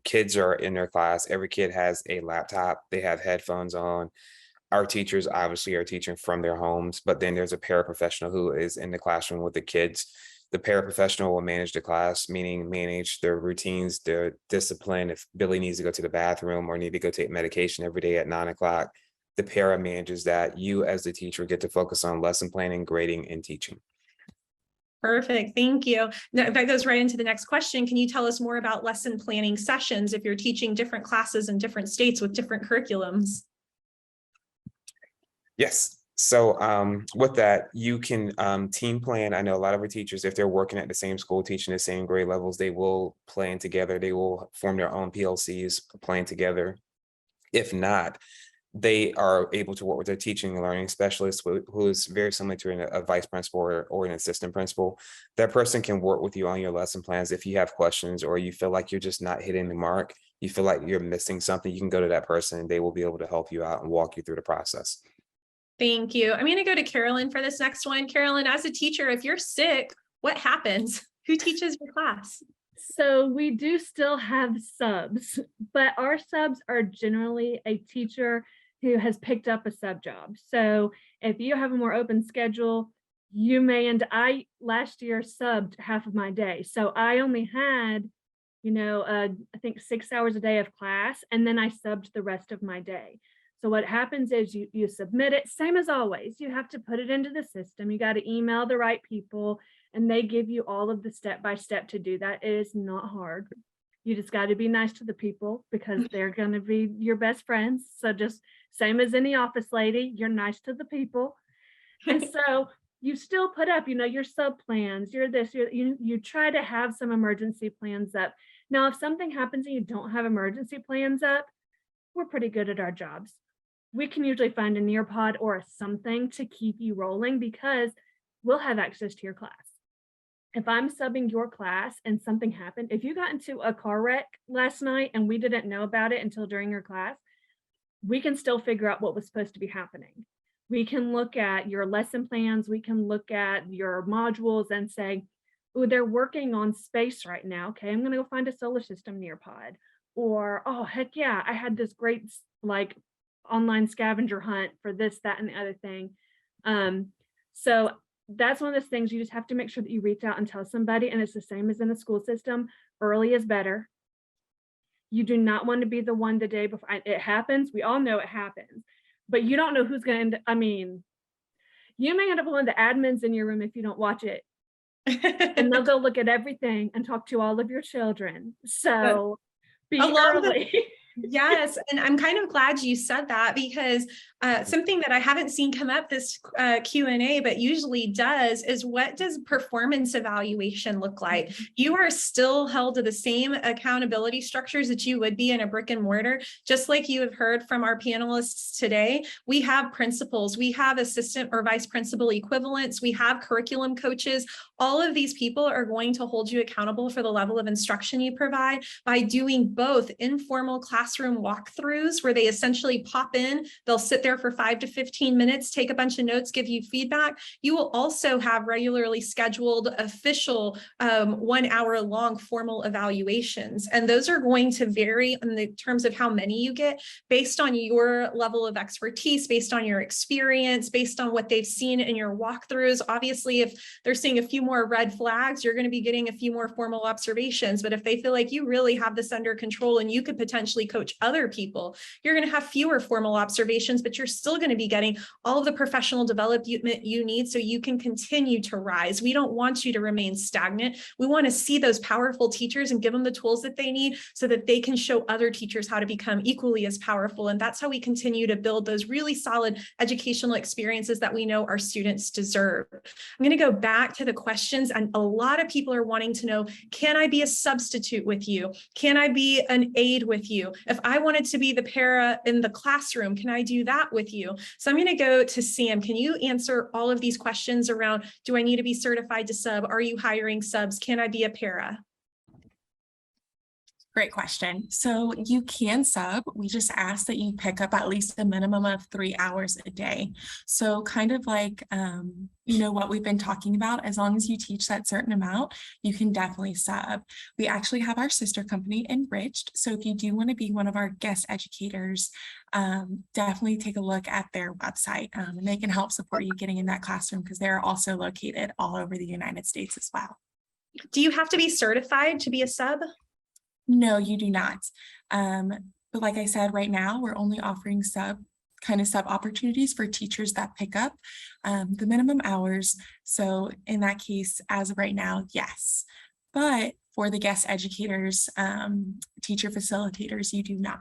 Kids are in their class. Every kid has a laptop. They have headphones on. Our teachers obviously are teaching from their homes, but then there's a paraprofessional who is in the classroom with the kids. The paraprofessional will manage the class, meaning manage their routines, their discipline. If Billy needs to go to the bathroom or need to go take medication every day at 9 o'clock, the para manages that. You as the teacher get to focus on lesson planning, grading, and teaching. Perfect, thank you. Now, that goes right into the next question. Can you tell us more about lesson planning sessions if you're teaching different classes in different states with different curriculums? Yes. So with that, you can team plan. I know a lot of our teachers, if they're working at the same school, teaching the same grade levels, they will plan together. They will form their own PLCs, plan together. If not, they are able to work with their teaching and learning specialist who is very similar to a vice principal or an assistant principal. That person can work with you on your lesson plans. If you have questions or you feel like you're just not hitting the mark, you feel like you're missing something, you can go to that person and they will be able to help you out and walk you through the process. Thank you. I'm going to go to Carolyn for this next one. Carolyn, as a teacher, if you're sick, what happens? Who teaches your class? So we do still have subs, but our subs are generally a teacher who has picked up a sub job. So if you have a more open schedule, you may, and I last year subbed half of my day. So I only had, I think 6 hours a day of class, and then I subbed the rest of my day. So what happens is you submit it, same as always, you have to put it into the system. You got to email the right people and they give you all of the step-by-step to do that. It is not hard. You just got to be nice to the people because they're going to be your best friends. So just same as any office lady, you're nice to the people. And so you still put up, your sub plans, you try to have some emergency plans up. Now, if something happens and you don't have emergency plans up, we're pretty good at our jobs. We can usually find a Nearpod or something to keep you rolling because we'll have access to your class. If I'm subbing your class and something happened, if you got into a car wreck last night and we didn't know about it until during your class, we can still figure out what was supposed to be happening. We can look at your lesson plans. We can look at your modules and say, oh, they're working on space right now. Okay, I'm going to go find a solar system Nearpod. Or, oh, heck yeah, I had this great online scavenger hunt for this, that, and the other thing. So that's one of those things you just have to make sure that you reach out and tell somebody, and it's the same as in the school system. Early is better. You do not want to be the one the day before. It happens. We all know it happens, but you don't know who's going to you may end up one of the admins in your room if you don't watch it. And they'll go look at everything and talk to all of your children. So be early. Yes, and I'm kind of glad you said that because something that I haven't seen come up this Q&A, but usually does, is what does performance evaluation look like? You are still held to the same accountability structures that you would be in a brick and mortar. Just like you have heard from our panelists today, we have principals, we have assistant or vice principal equivalents, we have curriculum coaches. All of these people are going to hold you accountable for the level of instruction you provide by doing both informal classroom walkthroughs where they essentially pop in, they'll sit there for 5 to 15 minutes, take a bunch of notes, give you feedback. You will also have regularly scheduled official 1 hour long formal evaluations. And those are going to vary in the terms of how many you get based on your level of expertise, based on your experience, based on what they've seen in your walkthroughs. Obviously, if they're seeing a few more red flags, you're going to be getting a few more formal observations. But if they feel like you really have this under control and you could potentially coach other people, you're going to have fewer formal observations, but you're still going to be getting all of the professional development you need so you can continue to rise. We don't want you to remain stagnant. We want to see those powerful teachers and give them the tools that they need so that they can show other teachers how to become equally as powerful. And that's how we continue to build those really solid educational experiences that we know our students deserve. I'm going to go back to the questions, and a lot of people are wanting to know, can I be a substitute with you? Can I be an aide with you? If I wanted to be the para in the classroom, can I do that with you? So I'm going to go to Sam. Can you answer all of these questions around, do I need to be certified to sub? Are you hiring subs? Can I be a para? Great question. So you can sub. We just ask that you pick up at least a minimum of 3 hours a day. So kind of like, what we've been talking about, as long as you teach that certain amount, you can definitely sub. We actually have our sister company, Enriched. So if you do want to be one of our guest educators, definitely take a look at their website, and they can help support you getting in that classroom because they're also located all over the United States as well. Do you have to be certified to be a sub? No, you do not. But like I said, right now, we're only offering sub opportunities for teachers that pick up the minimum hours. So in that case, as of right now, yes. But for the guest educators, teacher facilitators, you do not.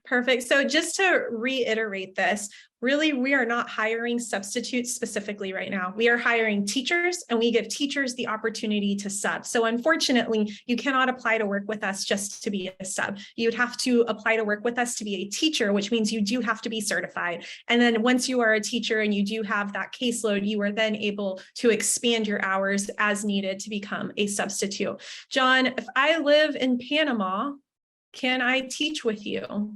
Perfect. So just to reiterate this, really, we are not hiring substitutes specifically right now. We are hiring teachers, and we give teachers the opportunity to sub. So unfortunately, you cannot apply to work with us just to be a sub. You would have to apply to work with us to be a teacher, which means you do have to be certified. And then once you are a teacher and you do have that caseload, you are then able to expand your hours as needed to become a substitute. John, if I live in Panama, can I teach with you?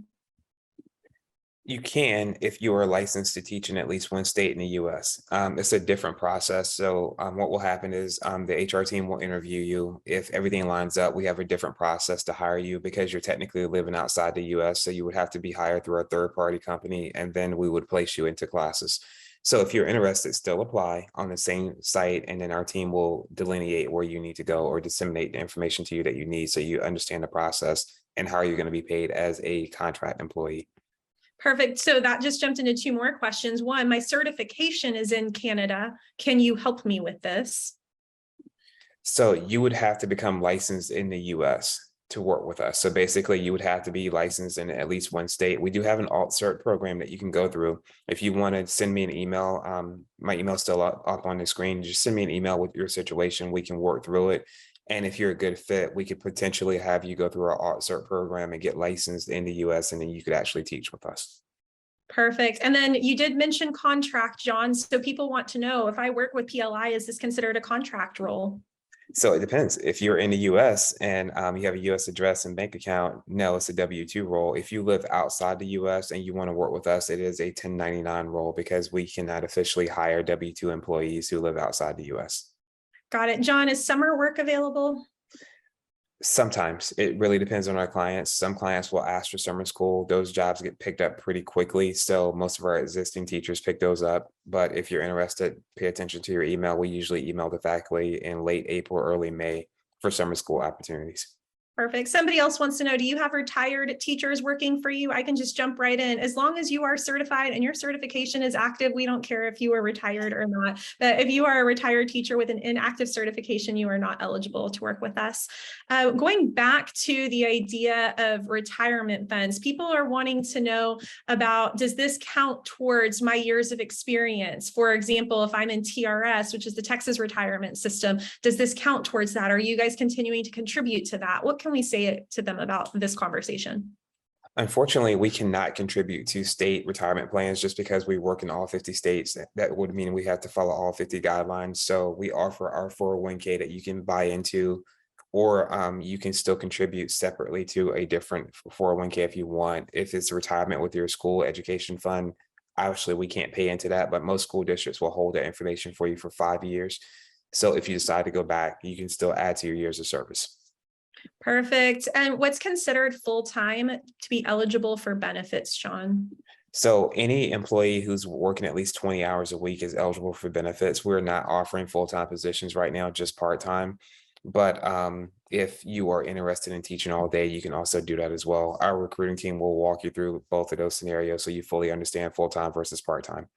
You can if you are licensed to teach in at least one state in the US. It's a different process. So what will happen is the HR team will interview you. If everything lines up, we have a different process to hire you because you're technically living outside the US. So you would have to be hired through a third-party company, and then we would place you into classes. So if you're interested, still apply on the same site, and then our team will delineate where you need to go or disseminate the information to you that you need so you understand the process and how you're going to be paid as a contract employee. Perfect. So that just jumped into 2 more questions. One, my certification is in Canada. Can you help me with this? So you would have to become licensed in the US to work with us. So basically you would have to be licensed in at least one state. We do have an alt cert program that you can go through. If you want to send me an email, my email is still up on the screen. Just send me an email with your situation. We can work through it. And if you're a good fit, we could potentially have you go through our alt cert program and get licensed in the US, and then you could actually teach with us. Perfect. And then you did mention contract, John. So people want to know, if I work with PLI, is this considered a contract role? So it depends. If you're in the US and you have a US address and bank account, no, it's a W-2 role. If you live outside the US and you want to work with us, it is a 1099 role because we cannot officially hire W-2 employees who live outside the US. Got it. John, is summer work available? Sometimes it really depends on our clients. Some clients will ask for summer school. Those jobs get picked up pretty quickly. So most of our existing teachers pick those up. But if you're interested, pay attention to your email. We usually email the faculty in late April, early May for summer school opportunities. Perfect. Somebody else wants to know, do you have retired teachers working for you? I can just jump right in. As long as you are certified and your certification is active, we don't care if you are retired or not. But if you are a retired teacher with an inactive certification, you are not eligible to work with us. Going back to the idea of retirement funds, people are wanting to know about, does this count towards my years of experience? For example, if I'm in TRS, which is the Texas retirement system, does this count towards that? Are you guys continuing to contribute to that? What can we say to them about this conversation? Unfortunately, we cannot contribute to state retirement plans just because we work in all 50 states. That would mean we have to follow all 50 guidelines. So we offer our 401k that you can buy into, or you can still contribute separately to a different 401k if you want. If it's retirement with your school education fund, obviously we can't pay into that, but most school districts will hold that information for you for 5 years. So if you decide to go back, you can still add to your years of service. Perfect. And what's considered full-time to be eligible for benefits, John? So any employee who's working at least 20 hours a week is eligible for benefits. We're not offering full-time positions right now, just part-time. But if you are interested in teaching all day, you can also do that as well. Our recruiting team will walk you through both of those scenarios so you fully understand full-time versus part-time.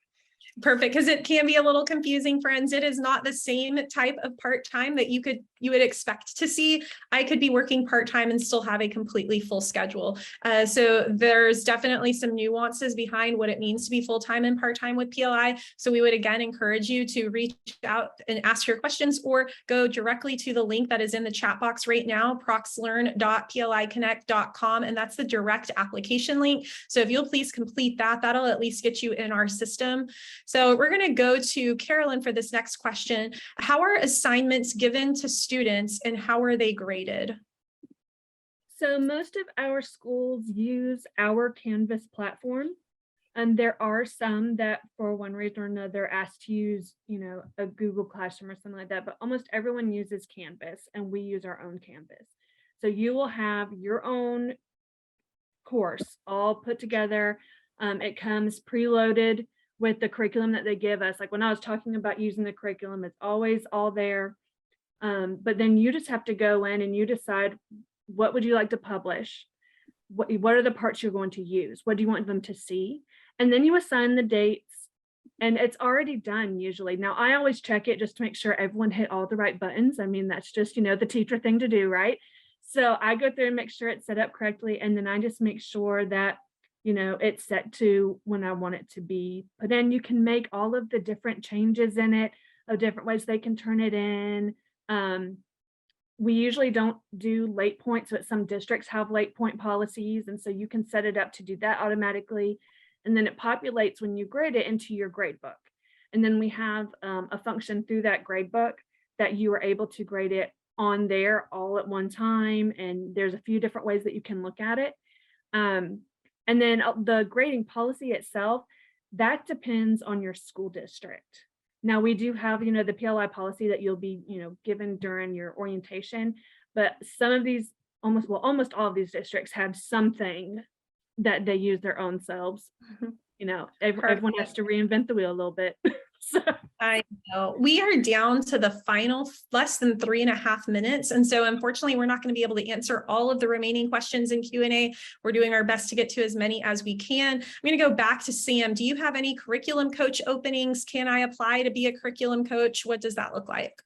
Perfect, because it can be a little confusing, friends. It is not the same type of part-time that you would expect to see. I could be working part-time and still have a completely full schedule. So there's definitely some nuances behind what it means to be full-time and part-time with PLI. So we would again encourage you to reach out and ask your questions, or go directly to the link that is in the chat box right now, proxlearn.pliconnect.com, and that's the direct application link. So if you'll please complete that, that'll at least get you in our system. So we're going to go to Carolyn for this next question. How are assignments given to students and how are they graded? So most of our schools use our Canvas platform. And there are some that for one reason or another asked to use, a Google Classroom or something like that, but almost everyone uses Canvas and we use our own Canvas. So you will have your own course all put together. It comes preloaded with the curriculum that they give us. Like when I was talking about using the curriculum, it's always all there. But then you just have to go in and you decide, what would you like to publish? What are the parts you're going to use? What do you want them to see? And then you assign the dates, and it's already done usually. Now, I always check it just to make sure everyone hit all the right buttons. I mean, that's just, the teacher thing to do, right? So I go through and make sure it's set up correctly. And then I just make sure that it's set to when I want it to be put in. You can make all of the different changes in it, of different ways they can turn it in. We usually don't do late points, but some districts have late point policies. And so you can set it up to do that automatically. And then it populates when you grade it into your grade book. And then we have a function through that grade book that you are able to grade it on there all at one time. And there's a few different ways that you can look at it. And then the grading policy itself, that depends on your school district. Now we do have, the PLI policy that you'll be, given during your orientation, but some of these, almost all of these districts have something that they use their own selves. Everyone has to reinvent the wheel a little bit. So I know we are down to the final less than 3.5 minutes. And so unfortunately, we're not going to be able to answer all of the remaining questions in Q&A. We're doing our best to get to as many as we can. I'm going to go back to Sam. Do you have any curriculum coach openings? Can I apply to be a curriculum coach? What does that look like?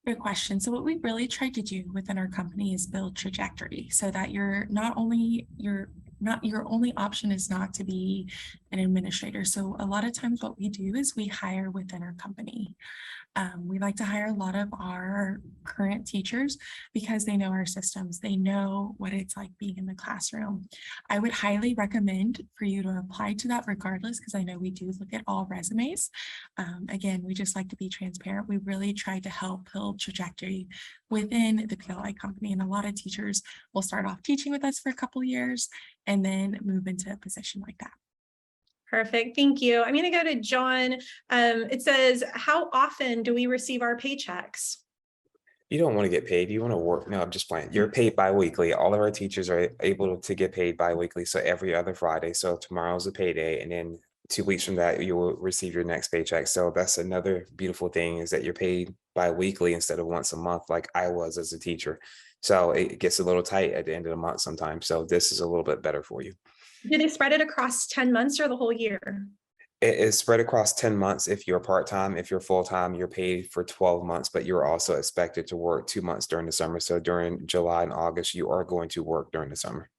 Good question. So what we really tried to do within our company is build trajectory so that your only option is not to be an administrator. So a lot of times what we do is we hire within our company. We like to hire a lot of our current teachers because they know our systems. They know what it's like being in the classroom. I would highly recommend for you to apply to that regardless, because I know we do look at all resumes. Again, we just like to be transparent. We really try to help build trajectory within the PLI company. And a lot of teachers will start off teaching with us for a couple of years and then move into a position like that. Perfect. Thank you. I'm going to go to John. It says, how often do we receive our paychecks? You don't want to get paid. You want to work. No, I'm just playing. You're paid bi-weekly. All of our teachers are able to get paid bi-weekly. So every other Friday. So tomorrow's a payday. And then 2 weeks from that, you will receive your next paycheck. So that's another beautiful thing, is that you're paid bi-weekly instead of once a month, like I was as a teacher. So it gets a little tight at the end of the month sometimes. So this is a little bit better for you. Do they spread it across 10 months or the whole year? It is spread across 10 months. If you're part-time, if you're full-time, you're paid for 12 months, but you're also expected to work 2 months during the summer. So during July and August, you are going to work during the summer.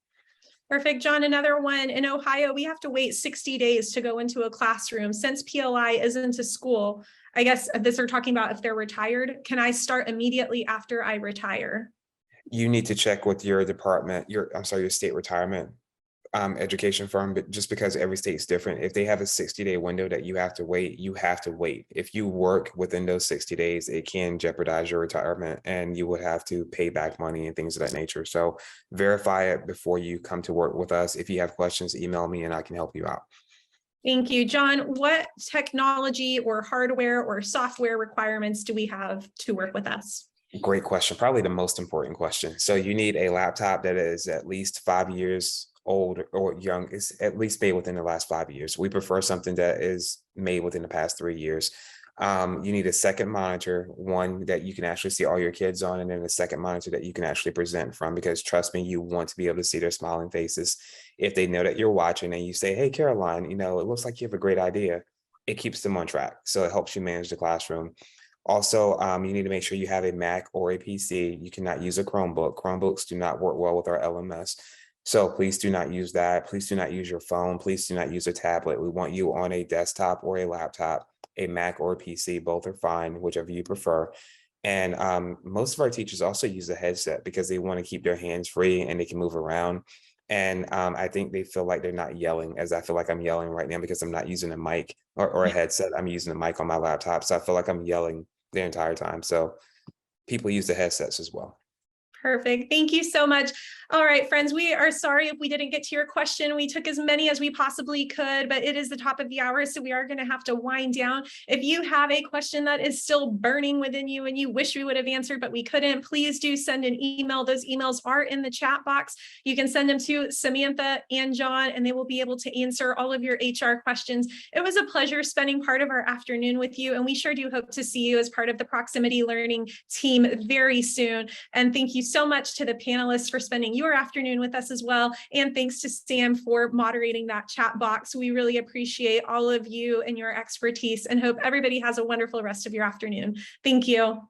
Perfect. John, another one. In Ohio, we have to wait 60 days to go into a classroom. Since PLI isn't a school, I guess this are talking about if they're retired, can I start immediately after I retire? You need to check with your department, your state retirement education firm, but just because every state's different, if they have a 60-day window that you have to wait, you have to wait. If you work within those 60 days, it can jeopardize your retirement and you would have to pay back money and things of that nature. So verify it before you come to work with us. If you have questions, email me and I can help you out. Thank you, John. What technology or hardware or software requirements do we have to work with us? Great question. Probably the most important question. So you need a laptop that is at least 5 years old or young, is at least made within the last 5 years. We prefer something that is made within the past 3 years. You need a second monitor, one that you can actually see all your kids on, and then a second monitor that you can actually present from, because trust me, you want to be able to see their smiling faces. If they know that you're watching and you say, hey, Caroline, it looks like you have a great idea, it keeps them on track. So it helps you manage the classroom. Also, you need to make sure you have a Mac or a PC. You cannot use a Chromebook. Chromebooks do not work well with our LMS. So please do not use that. Please do not use your phone. Please do not use a tablet. We want you on a desktop or a laptop, a Mac or a PC. Both are fine, whichever you prefer. And most of our teachers also use a headset because they want to keep their hands free and they can move around. And I think they feel like they're not yelling, as I feel like I'm yelling right now because I'm not using a mic or a headset. I'm using a mic on my laptop. So I feel like I'm yelling the entire time. So people use the headsets as well. Perfect. Thank you so much. All right, friends, we are sorry if we didn't get to your question. We took as many as we possibly could, but it is the top of the hour, so we are going to have to wind down. If you have a question that is still burning within you and you wish we would have answered, but we couldn't, please do send an email. Those emails are in the chat box. You can send them to Samantha and John, and they will be able to answer all of your HR questions. It was a pleasure spending part of our afternoon with you, and we sure do hope to see you as part of the Proximity Learning team very soon. And thank you so much to the panelists for spending your afternoon with us as well. And thanks to Sam for moderating that chat box. We really appreciate all of you and your expertise and hope everybody has a wonderful rest of your afternoon. Thank you.